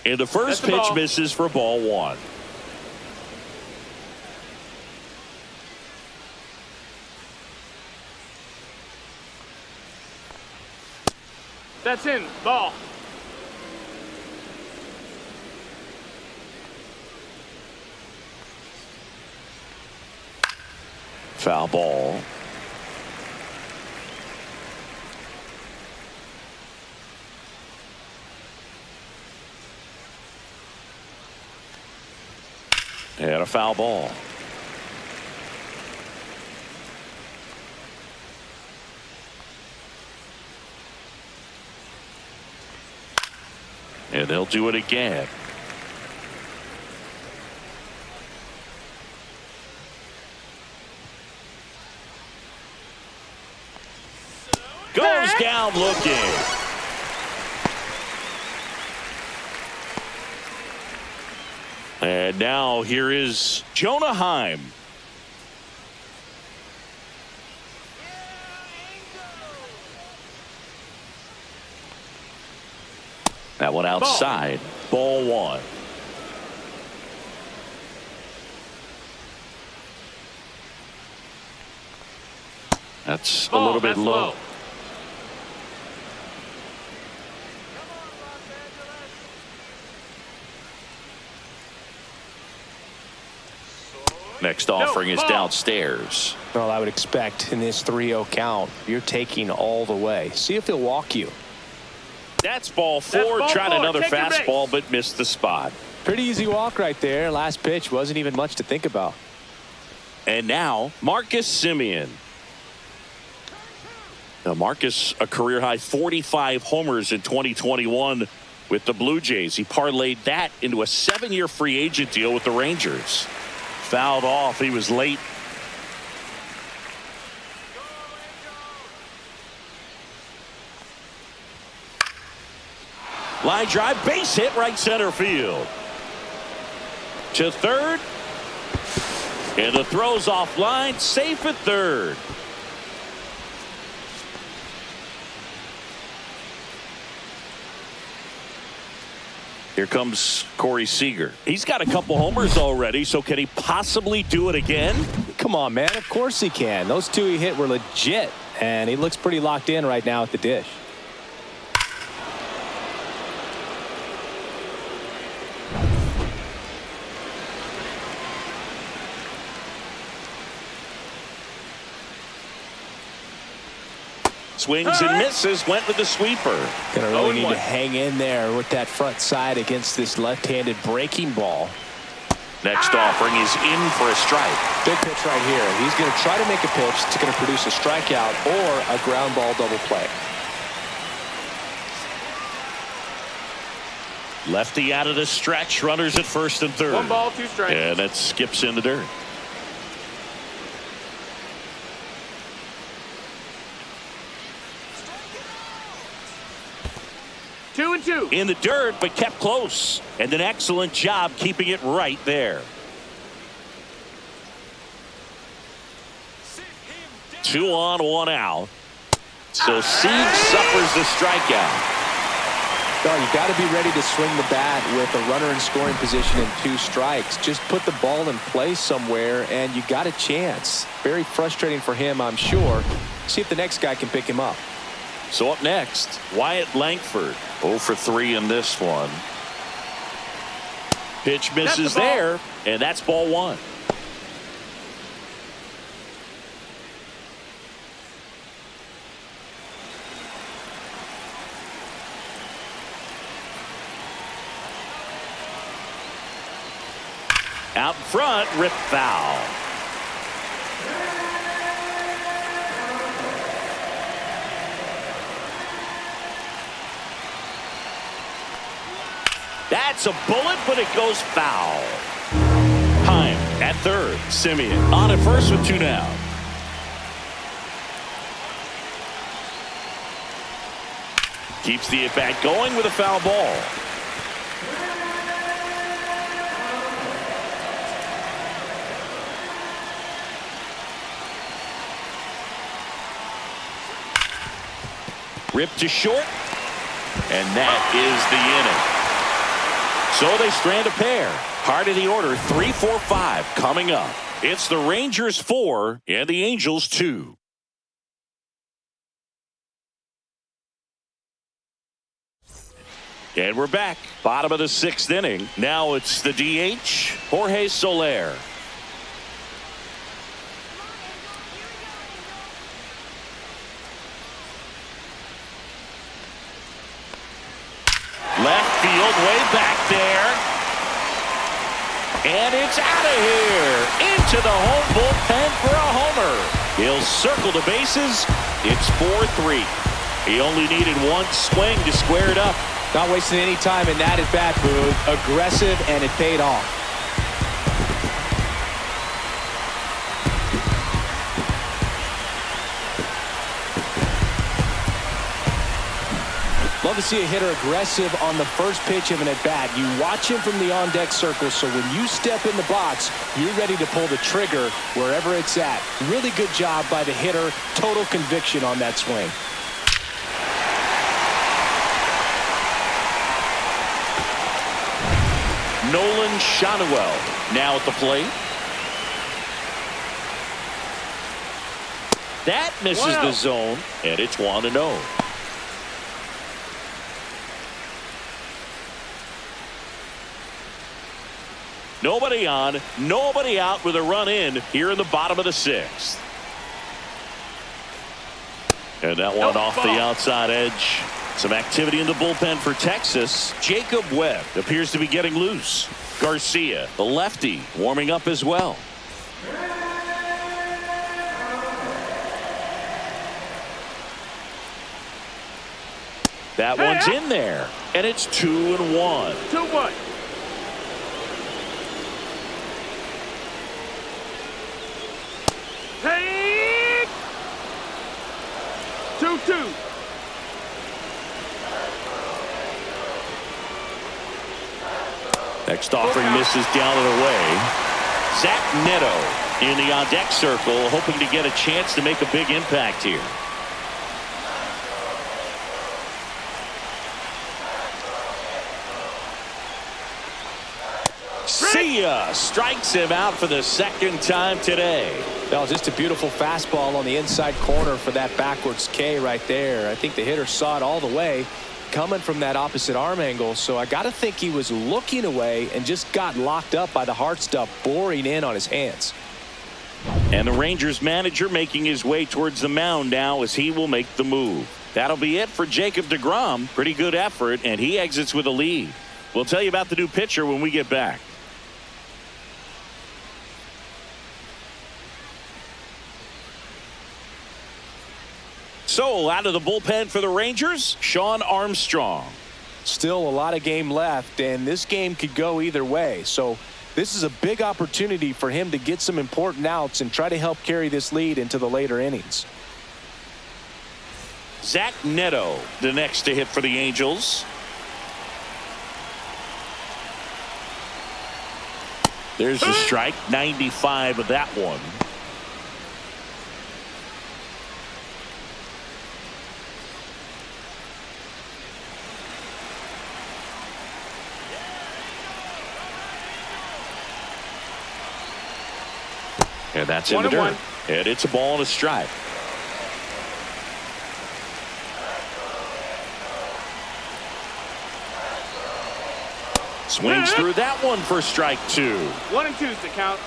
And the first pitch misses for ball one. That's in. Ball. Foul ball. And a foul ball. And they'll do it again. Goes down looking. And now here is Jonah Heim. That one outside. Ball one. That's a little bit low. Next offering is downstairs. Well, I would expect in this 3-0 count, you're taking all the way. See if he'll walk you. That's ball four. Tried another fastball, but missed the spot. Pretty easy walk right there. Last pitch wasn't even much to think about. And now Marcus Semien. Now Marcus, a career-high 45 homers in 2021 with the Blue Jays. He parlayed that into a 7-year free agent deal with the Rangers. Fouled off. He was late. Line drive, base hit, right center field. To third. And the throw's offline, safe at third. Here comes Corey Seager. He's got a couple homers already, so can he possibly do it again? Come on, man. Of course he can. Those two he hit were legit, and he looks pretty locked in right now at the dish. Swings and misses, went with the sweeper. Gonna really need to hang in there with that front side against this left-handed breaking ball. Next offering is in for a strike. Big pitch right here. He's going to try to make a pitch that's going to produce a strikeout or a ground ball double play. Lefty out of the stretch, runners at first and third. 1 ball, 2 strikes. And that skips in the dirt. Two and two. In the dirt, but kept close. And an excellent job keeping it right there. Sit him 2 on, 1 out. So Sieg suffers the strikeout. No, you got to be ready to swing the bat with a runner in scoring position and 2 strikes. Just put the ball in play somewhere, and you got a chance. Very frustrating for him, I'm sure. See if the next guy can pick him up. So up next, Wyatt Langford. 0 for 3 in this one. Pitch misses there, and that's ball 1. Out in front, rip foul. That's a bullet, but it goes foul. Heim at third. Simeon on at first with 2 down. Keeps the at-bat going with a foul ball. Ripped to short, and that is the inning. So they strand a pair. Heart of the order, 3, 4, 5 coming up. It's the Rangers 4 and the Angels 2. And we're back. Bottom of the 6th inning. Now it's the DH, Jorge Soler. Left field, way back there. And it's out of here. Into the home bullpen for a homer. He'll circle the bases. It's 4-3. He only needed 1 swing to square it up. Not wasting any time in that at bat, Booth. Aggressive, and it paid off. Love to see a hitter aggressive on the first pitch of an at-bat. You watch him from the on-deck circle, so when you step in the box, you're ready to pull the trigger wherever it's at. Really good job by the hitter. Total conviction on that swing. Nolan Schanuel now at the plate. That misses the zone, and it's 1-0. Nobody on, nobody out with a run in here in the bottom of the 6th. And that one off the outside edge. Some activity in the bullpen for Texas. Jacob Webb appears to be getting loose. Garcia, the lefty, warming up as well. That one's in there, and it's 2-1. 2-1. Hey! 2-2. Next offering misses down and away. Zach Neto in the on-deck circle, hoping to get a chance to make a big impact here. See ya! Strikes him out for the 2nd time today. That was just a beautiful fastball on the inside corner for that backwards K right there. I think the hitter saw it all the way coming from that opposite arm angle, so I got to think he was looking away and just got locked up by the hard stuff boring in on his hands. And the Rangers manager making his way towards the mound now as he will make the move. That'll be it for Jacob deGrom. Pretty good effort, and he exits with a lead. We'll tell you about the new pitcher when we get back. So out of the bullpen for the Rangers, Sean Armstrong. Still a lot of game left, and this game could go either way. So this is a big opportunity for him to get some important outs and try to help carry this lead into the later innings. Zach Neto, the next to hit for the Angels. There's the strike, 95 of that one. And that's in the dirt. And it's a ball and a strike. Swings through that one for strike 2. 1 and 2's the count.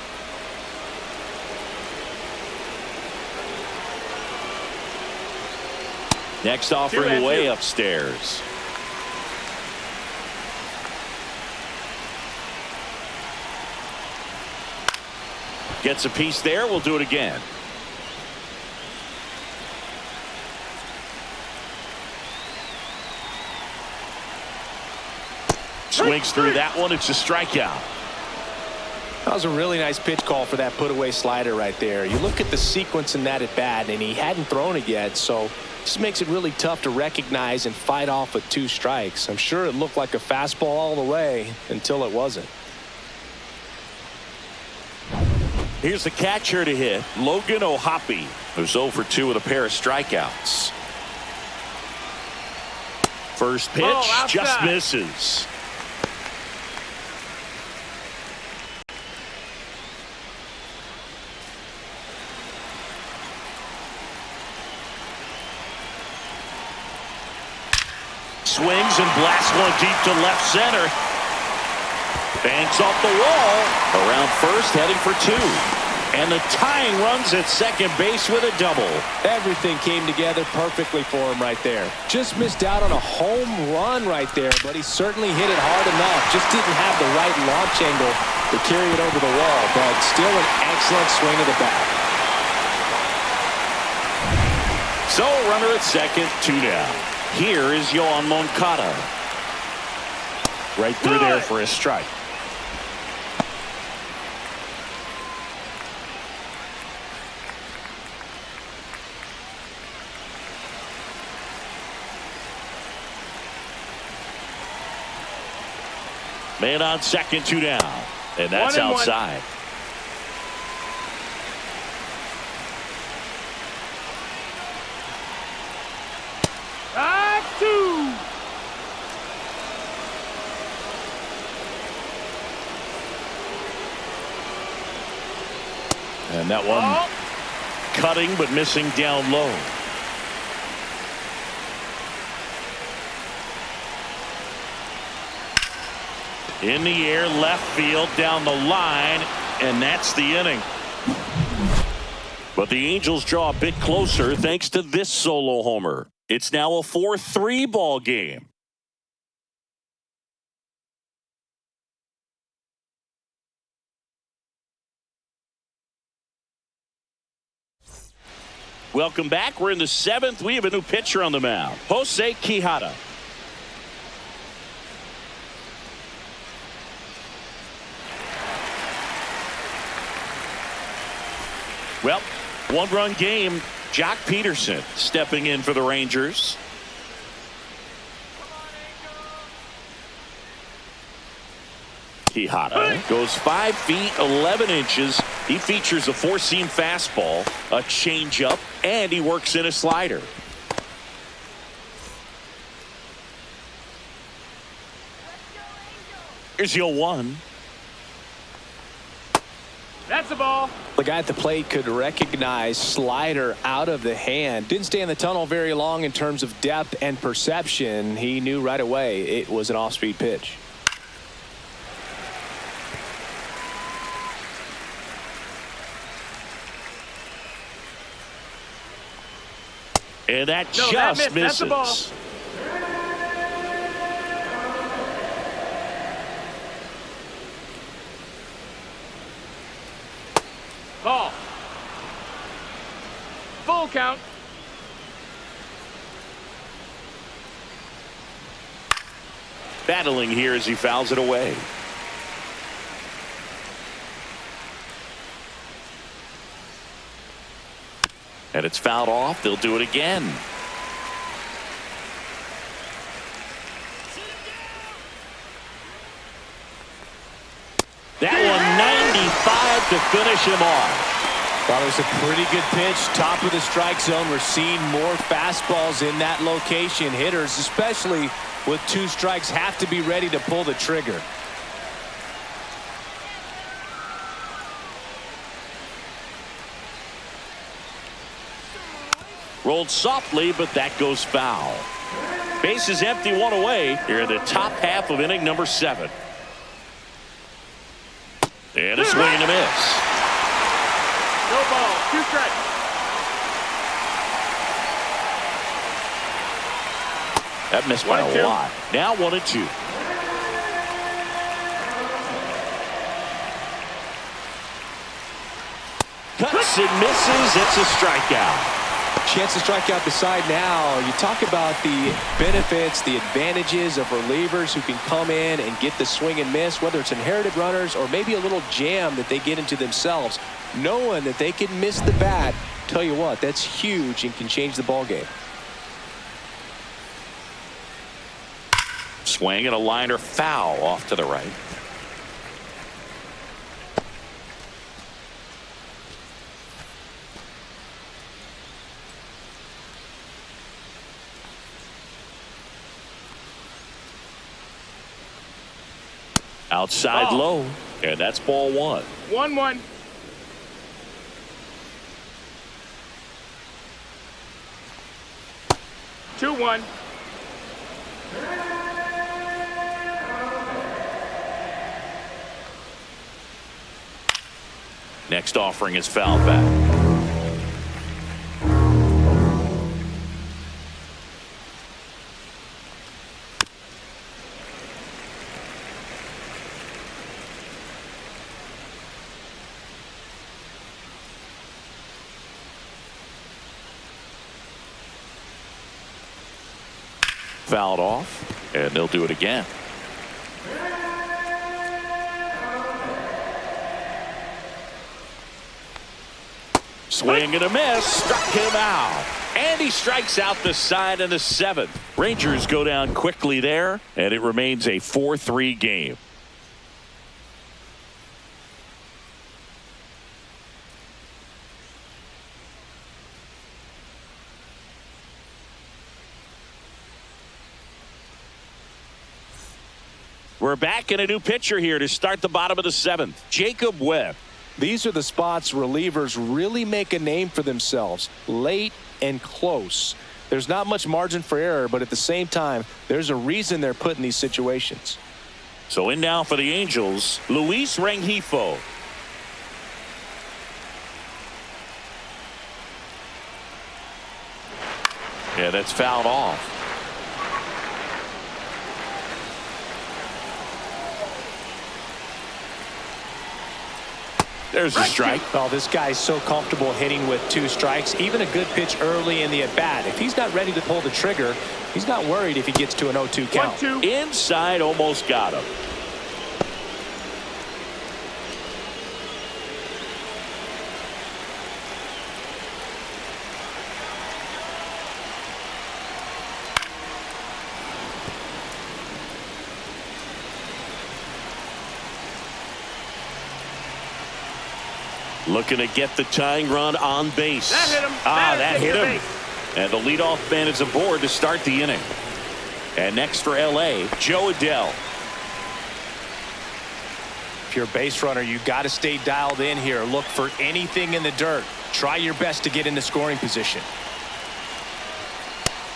Next offering way upstairs. Gets a piece there. We'll do it again. Swings through that one. It's a strikeout. That was a really nice pitch call for that put-away slider right there. You look at the sequence in that at-bat, and he hadn't thrown it yet, so this makes it really tough to recognize and fight off with 2 strikes. I'm sure it looked like a fastball all the way until it wasn't. Here's the catcher to hit, Logan O'Hoppe, who's 0 for 2 with a pair of strikeouts. First pitch just misses. Swings and blasts one deep to left center. Banks off the wall. Around first, heading for 2. And the tying runs at second base with a double. Everything came together perfectly for him right there. Just missed out on a home run right there, but he certainly hit it hard enough. Just didn't have the right launch angle to carry it over the wall, but still an excellent swing of the bat. So runner at second, 2 down. Here is Yoan Moncada. Right through there for a strike. Man on second, 2 down. And that's outside. 1. And that one cutting but missing down low. In the air, left field, down the line, and that's the inning. But the Angels draw a bit closer thanks to this solo homer. It's now a 4-3 ball game. Welcome back. We're in the 7th. We have a new pitcher on the mound, Jose Quijada. Well, 1-run game. Jock Peterson stepping in for the Rangers. Quijada goes 5 feet 11 inches. He features a 4-seam fastball, a changeup, and he works in a slider. Here's your 1. That's the ball. The guy at the plate could recognize slider out of the hand. Didn't stay in the tunnel very long in terms of depth and perception. He knew right away it was an off-speed pitch. And that just misses. That's the ball. Ball. Full count. Battling here as he fouls it away. And it's fouled off. They'll do it again. That one 95 to finish him off. Thought it was a pretty good pitch. Top of the strike zone. We're seeing more fastballs in that location. Hitters, especially with 2 strikes, have to be ready to pull the trigger. Rolled softly, but that goes foul. Base is empty, one away here in the top half of inning number 7. And a swing and a miss. No ball. 2 strikes. That missed by a lot. Now 1-2. Cuts and misses. It's a strikeout. Chance to strike out the side now. You talk about the benefits, the advantages of relievers who can come in and get the swing and miss, whether it's inherited runners or maybe a little jam that they get into themselves. Knowing that they can miss the bat, tell you what, that's huge and can change the ball game. Swing and a liner foul off to the right. Outside low, and that's ball 1. 1-1. Two one. Next offering is fouled back. Fouled off, and they'll do it again. Swing and a miss, struck him out. And he strikes out the side in the 7th. Rangers go down quickly there, and it remains a 4-3 game. We're back in a new pitcher here to start the bottom of the 7th. Jacob Webb. These are the spots relievers really make a name for themselves. Late and close. There's not much margin for error, but at the same time, there's a reason they're put in these situations. So in now for the Angels, Luis Rengifo. Yeah, that's fouled off. There's a strike. Oh, this guy's so comfortable hitting with 2 strikes. Even a good pitch early in the at-bat. If he's not ready to pull the trigger, he's not worried if he gets to an 0-2 count. 1-2. Inside, almost got him. Looking to get the tying run on base. That hit him. That hit him. And the leadoff man is aboard to start the inning. And next for L.A., Joe Adell. If you're a base runner, you got to stay dialed in here. Look for anything in the dirt. Try your best to get into scoring position.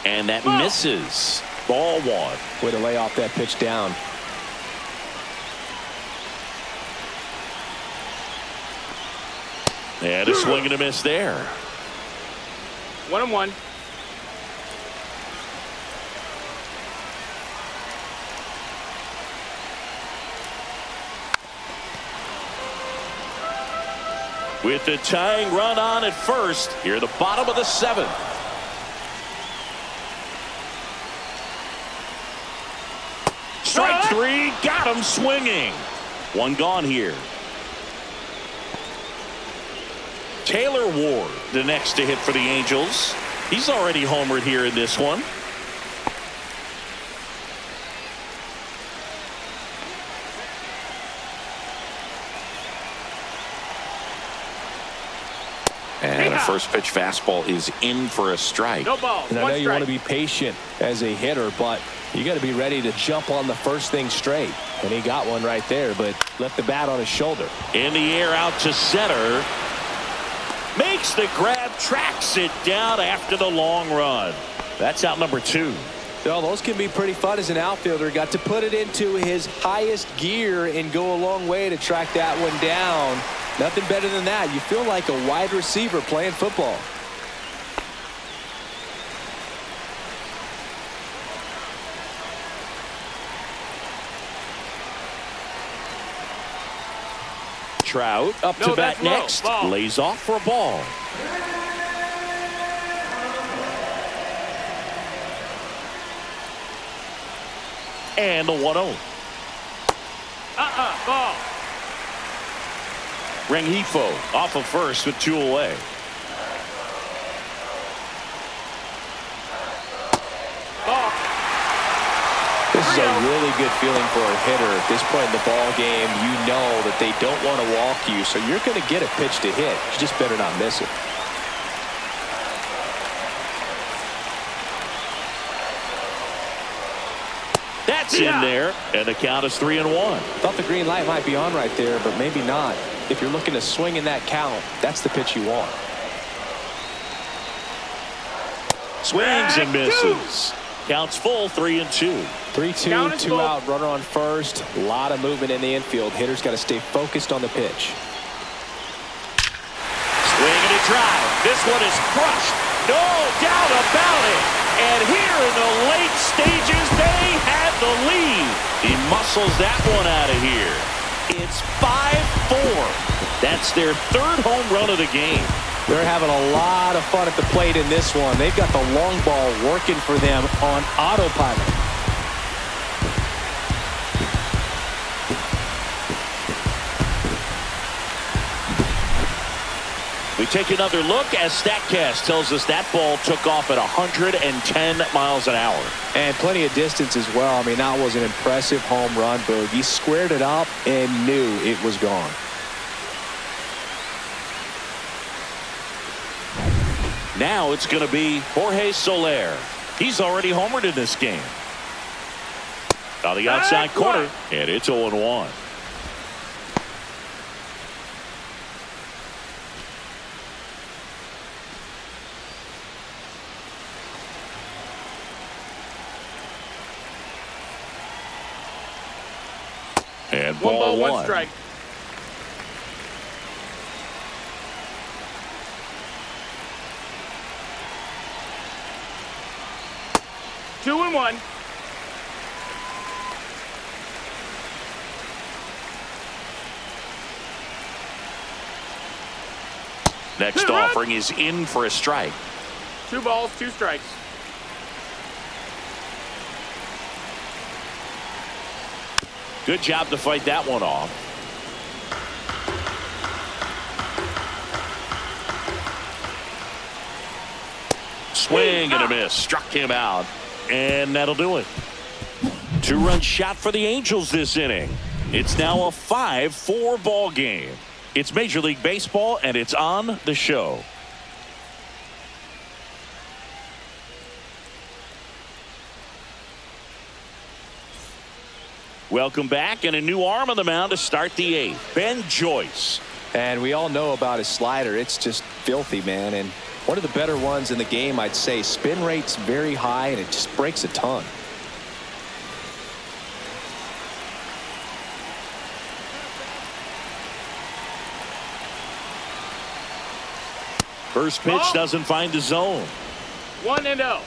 And that misses. Ball 1. Way to lay off that pitch down. And a swing and a miss there. 1-1. With the tying run on at first, here the bottom of the 7th. Strike 3, got him swinging. 1 gone here. Taylor Ward, the next to hit for the Angels. He's already homered here in this one. And a first pitch fastball is in for a strike. No ball. And I know you want to be patient as a hitter, but you got to be ready to jump on the first thing straight. And he got one right there, but left the bat on his shoulder. In the air out to center. Makes the grab tracks it down after the long run. That's out number 2. Well, those can be pretty fun as an outfielder. Got to put it into his highest gear and go a long way to track that one down. Nothing better than that. You feel like a wide receiver playing football. Trout up to bat next. Lays off for a ball. And the 1-0. Ball. Rengifo off of first with 2 away. Ball. This is a really good feeling for a hitter at this point in the ball game. You know that they don't want to walk you, so you're going to get a pitch to hit. You just better not miss it. That's in there, and the count is 3-1. Thought the green light might be on right there, but maybe not. If you're looking to swing in that count, that's the pitch you want. Swings and misses. Counts full, 3-2. 3-2, 2 out, runner on first. A lot of movement in the infield. Hitters got to stay focused on the pitch. Swing and a drive. This one is crushed. No doubt about it. And here in the late stages, they have the lead. He muscles that one out of here. It's 5-4. That's their 3rd home run of the game. They're having a lot of fun at the plate in this one. They've got the long ball working for them on autopilot. We take another look as StatCast tells us that ball took off at 110 miles an hour. And plenty of distance as well. I mean, that was an impressive home run, Boog. He squared it up and knew it was gone. Now it's going to be Jorge Soler. He's already homered in this game. On the outside corner, and it's 0-1. And ball 1. Strike. Two and 1. Next offering is in for a strike. 2 balls, 2 strikes. Good job to fight that one off. Swing and a miss. Struck him out. And that'll do it. 2-run shot for the Angels this inning. It's now a 5-4 ball game. It's Major League Baseball, and it's on the show. Welcome back, and a new arm on the mound to start the 8th. Ben Joyce. And we all know about his slider. It's just filthy, man. And one of the better ones in the game, I'd say. Spin rate's very high, and it just breaks a ton. First pitch doesn't find the zone. 1-0.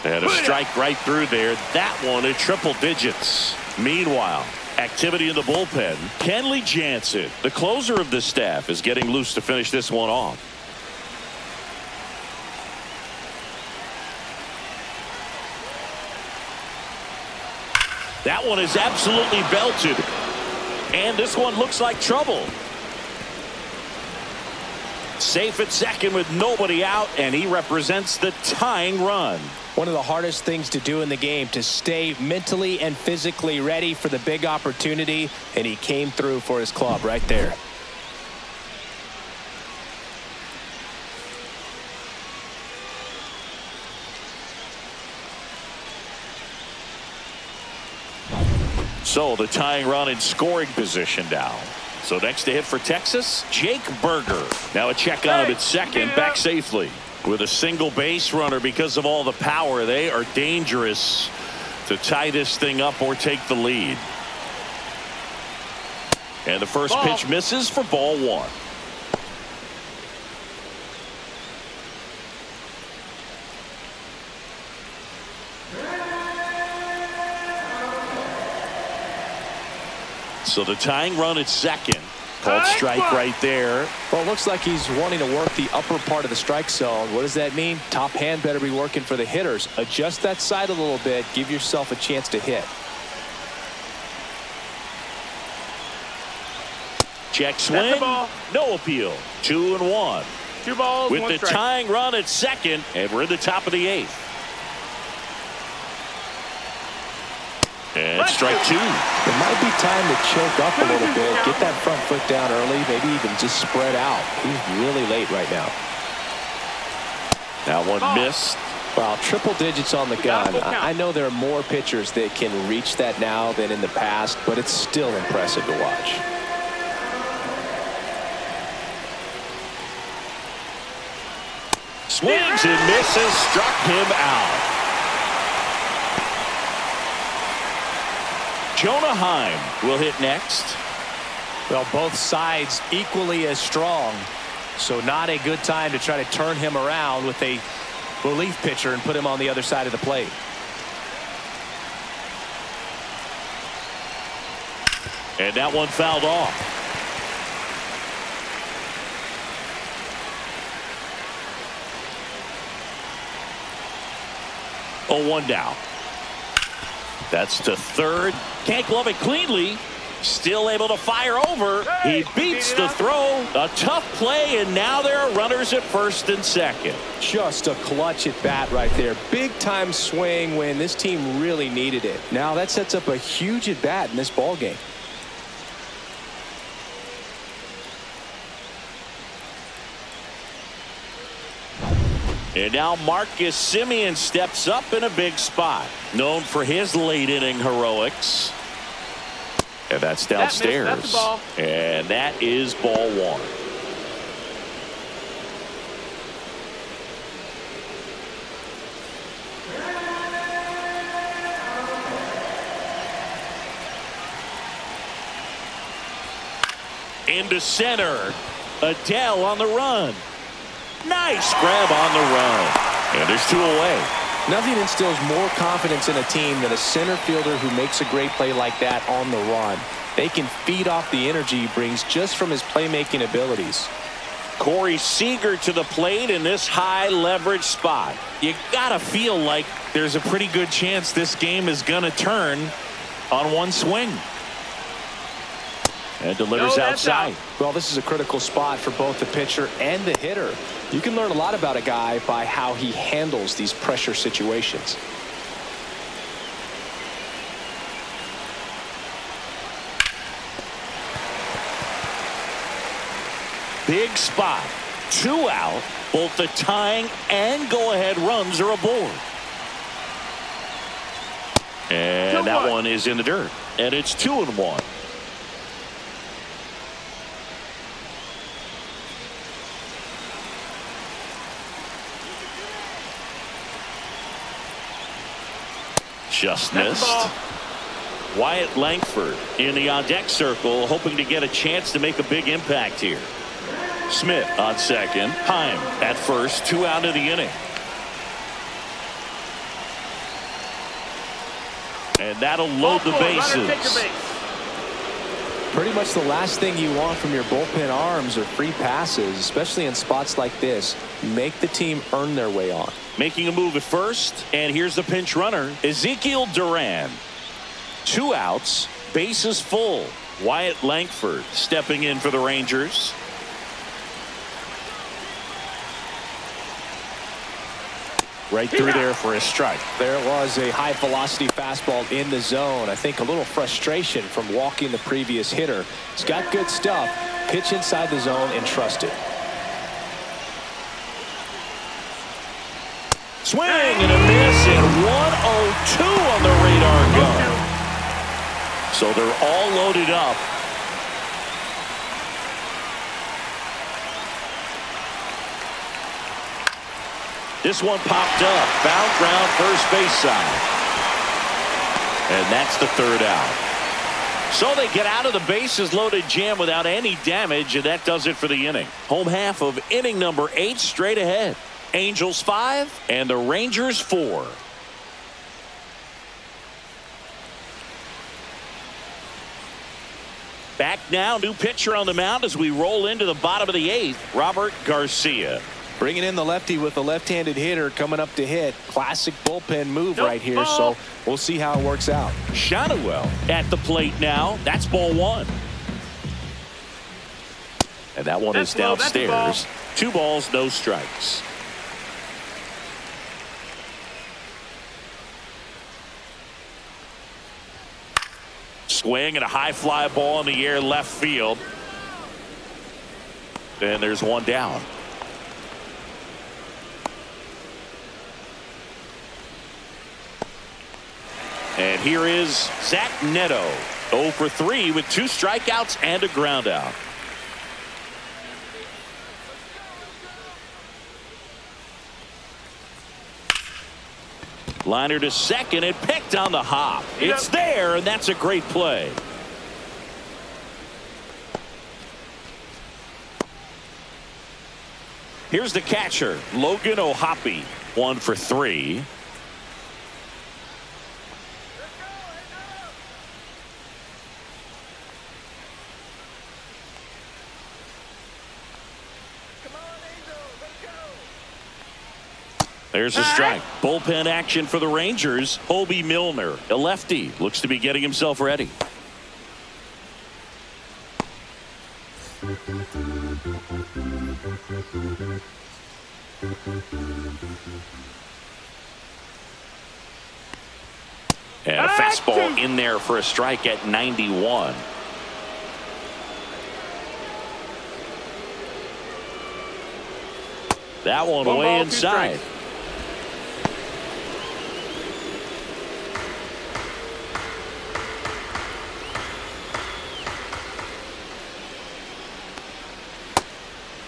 And a strike right through there. That one at triple digits. Meanwhile, activity in the bullpen. Kenley Jansen, the closer of the staff, is getting loose to finish this one off. That one is absolutely belted. And this one looks like trouble. Safe at second with nobody out, and he represents the tying run. One of the hardest things to do in the game, to stay mentally and physically ready for the big opportunity, and he came through for his club right there. So the tying run in scoring position now. So next to hit for Texas, Jake Berger. Now a check on him at second, back safely. With a single base runner because of all the power, they are dangerous to tie this thing up or take the lead. And the first pitch misses for ball one. So the tying run at second. Called strike right there. Well, it looks like he's wanting to work the upper part of the strike zone. What does that mean? Top hand better be working for the hitters. Adjust that side a little bit. Give yourself a chance to hit. Check swing. No appeal. 2-1. 2 balls, with 1 the strike. tying run at second, and we're in the top of the 8th. And strike 2. It might be time to choke up a little bit. Get that front foot down early. Maybe even just spread out. He's really late right now. That one missed. Wow, triple digits on the gun. I know there are more pitchers that can reach that now than in the past, but it's still impressive to watch. Swings and misses. Struck him out. Jonah Heim will hit next. Well, both sides equally as strong, so not a good time to try to turn him around with a relief pitcher and put him on the other side of the plate. And that one fouled off. Oh, 1 down. That's to third. Can't glove it cleanly. Still able to fire over. He beats the throw. A tough play, and now there are runners at first and second. Just a clutch at bat right there. Big time swing when this team really needed it. Now that sets up a huge at bat in this ball game. And now Marcus Semien steps up in a big spot. Known for his late inning heroics. And that's downstairs. That's a ball. And that is ball 1. Into center. Adele on the run. Nice grab on the run. And there's 2 away. Nothing instills more confidence in a team than a center fielder who makes a great play like that on the run. They can feed off the energy he brings just from his playmaking abilities. Corey Seager to the plate in this high leverage spot. You gotta feel like there's a pretty good chance this game is gonna turn on one swing. And delivers outside. Well, this is a critical spot for both the pitcher and the hitter. You can learn a lot about a guy by how he handles these pressure situations. Big spot. 2 out. Both the tying and go-ahead runs are aboard. And that one is in the dirt. And it's 2-1. Just missed. Wyatt Langford in the on-deck circle, hoping to get a chance to make a big impact here. Smith on second. Heim at first. 2 out of the inning. And that'll load the bases. Pretty much the last thing you want from your bullpen arms are free passes, especially in spots like this. Make the team earn their way on. Making a move at first, and here's the pinch runner, Ezekiel Duran. 2 outs, bases full. Wyatt Langford stepping in for the Rangers. Right through there for a strike. There was a high velocity fastball in the zone. I think a little frustration from walking the previous hitter. He's got good stuff. Pitch inside the zone and trust it. Swing and a miss, and 102 on the radar gun. So they're all loaded up. This one popped up. Found ground, first base side. And that's the third out. So they get out of the bases loaded jam without any damage, and that does it for the inning. Home half of inning number 8 straight ahead. Angels 5 and the Rangers 4. Back now, new pitcher on the mound as we roll into the bottom of the 8th, Robert Garcia. Bringing in the lefty with a left-handed hitter coming up to hit. Classic bullpen move right here, so we'll see how it works out. Shadowell at the plate now. That's ball 1. And that one is downstairs. 2 balls, no strikes. Swing and a high fly ball in the air left field. And there's one down. And here is Zach Neto, 0 for 3 with 2 strikeouts and a ground out. Liner to second and picked on the hop. It's there, and that's a great play. Here's the catcher, Logan O'Hoppe, 1 for 3. There's a strike. Bullpen action for the Rangers. Hobie Milner, a lefty, looks to be getting himself ready. And a fastball in there for a strike at 91. That one way inside.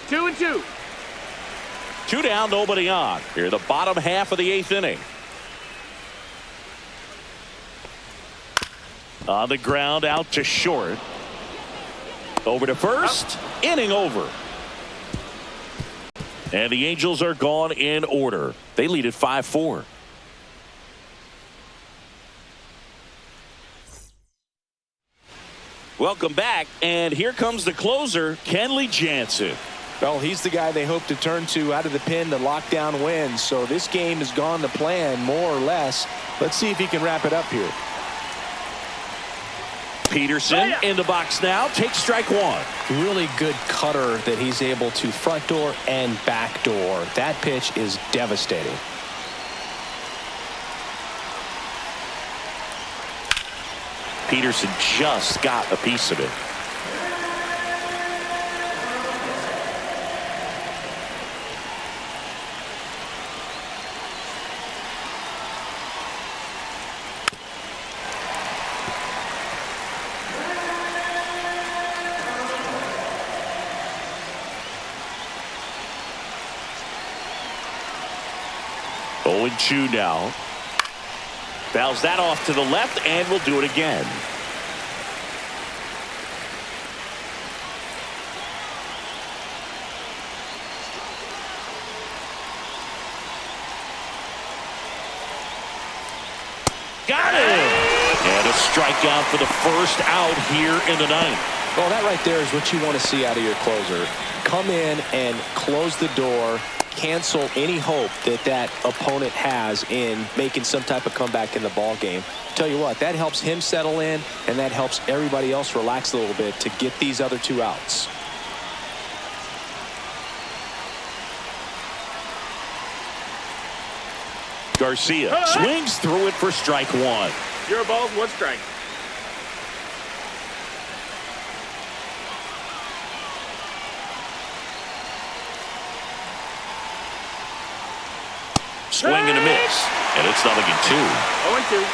Two and two. 2 down, nobody on. Here, the bottom half of the 8th inning. On the ground, out to short. Over to first. Inning over. And the Angels are gone in order. They lead at 5-4. Welcome back, and here comes the closer, Kenley Jansen. Well, he's the guy they hope to turn to out of the pen to lock down wins. So this game has gone to plan, more or less. Let's see if he can wrap it up here. Peterson in the box now. Takes strike 1. Really good cutter that he's able to front door and back door. That pitch is devastating. Peterson just got a piece of it. Oh, and 2 now. Fouls that off to the left, and we'll do it again. Got it! And a strikeout for the first out here in the 9th. Well, that right there is what you want to see out of your closer. Come in and close the door. Cancel any hope that opponent has in making some type of comeback in the ball game. Tell you what, that helps him settle in, and that helps everybody else relax a little bit to get these other 2 outs. Garcia swings through it for strike 1. 0 balls, 1 strike. Swing and a miss, and it's 0-2. 0-2.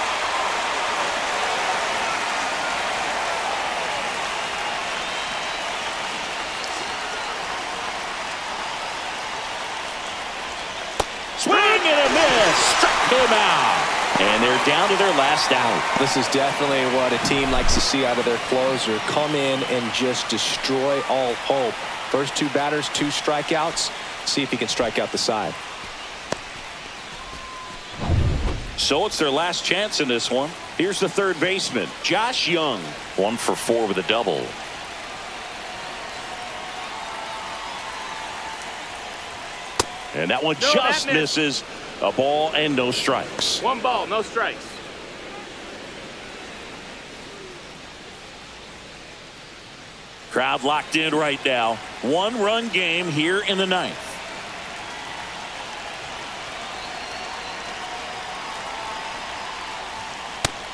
him out. And they're down to their last out. This is definitely what a team likes to see out of their closer. Come in and just destroy all hope. First two batters, 2 strikeouts. See if he can strike out the side. So it's their last chance in this one. Here's the third baseman, Josh Young. 1 for 4 with a double. And that one just misses. A ball and no strikes. 1 ball, no strikes. Crowd locked in right now. 1-run game here in the 9th.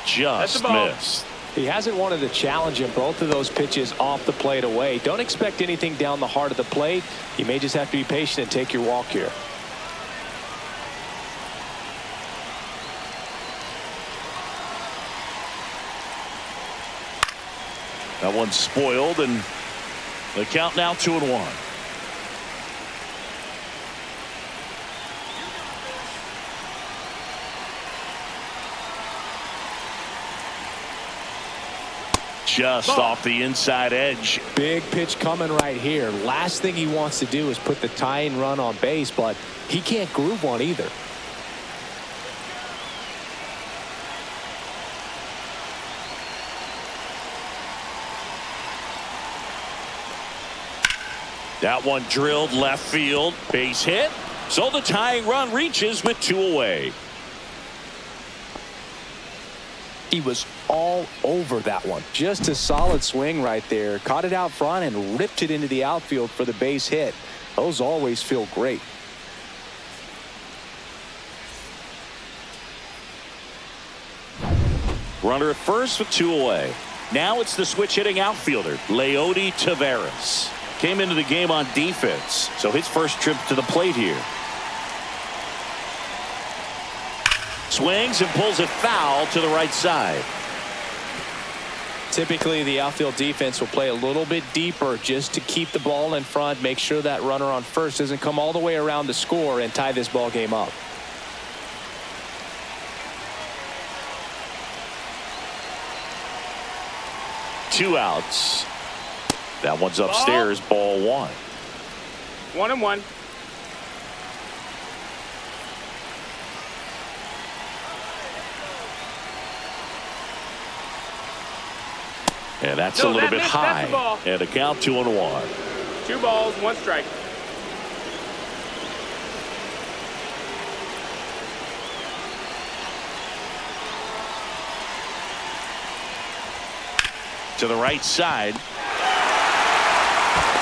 Just missed. He hasn't wanted to challenge him. Both of those pitches off the plate away. Don't expect anything down the heart of the plate. You may just have to be patient and take your walk here. That one's spoiled, and the count now 2-1. Just off the inside edge. Big pitch coming right here. Last thing he wants to do is put the tying run on base, but he can't groove one either. That one drilled left field. Base hit. So the tying run reaches with 2 away. He was all over that one. Just a solid swing right there. Caught it out front and ripped it into the outfield for the base hit. Those always feel great. Runner at first with 2 away. Now it's the switch hitting outfielder, Leody Taveras. Came into the game on defense, so his first trip to the plate here. Swings and pulls it foul to the right side. Typically, the outfield defense will play a little bit deeper just to keep the ball in front, make sure that runner on first doesn't come all the way around to score and tie this ball game up. Two outs. That one's upstairs, ball 1. 1-1. And that's a little bit high. And a count 2-1. 2 balls, 1 strike. To the right side.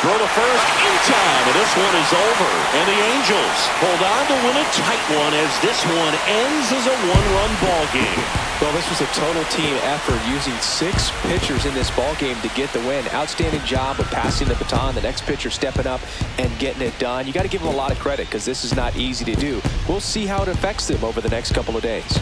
Throw to first in time, and this one is over. And the Angels hold on to win a tight one as this one ends as a 1-run ball game. Well, this was a total team effort, using 6 pitchers in this ball game to get the win. Outstanding job of passing the baton. The next pitcher stepping up and getting it done. You got to give them a lot of credit because this is not easy to do. We'll see how it affects them over the next couple of days.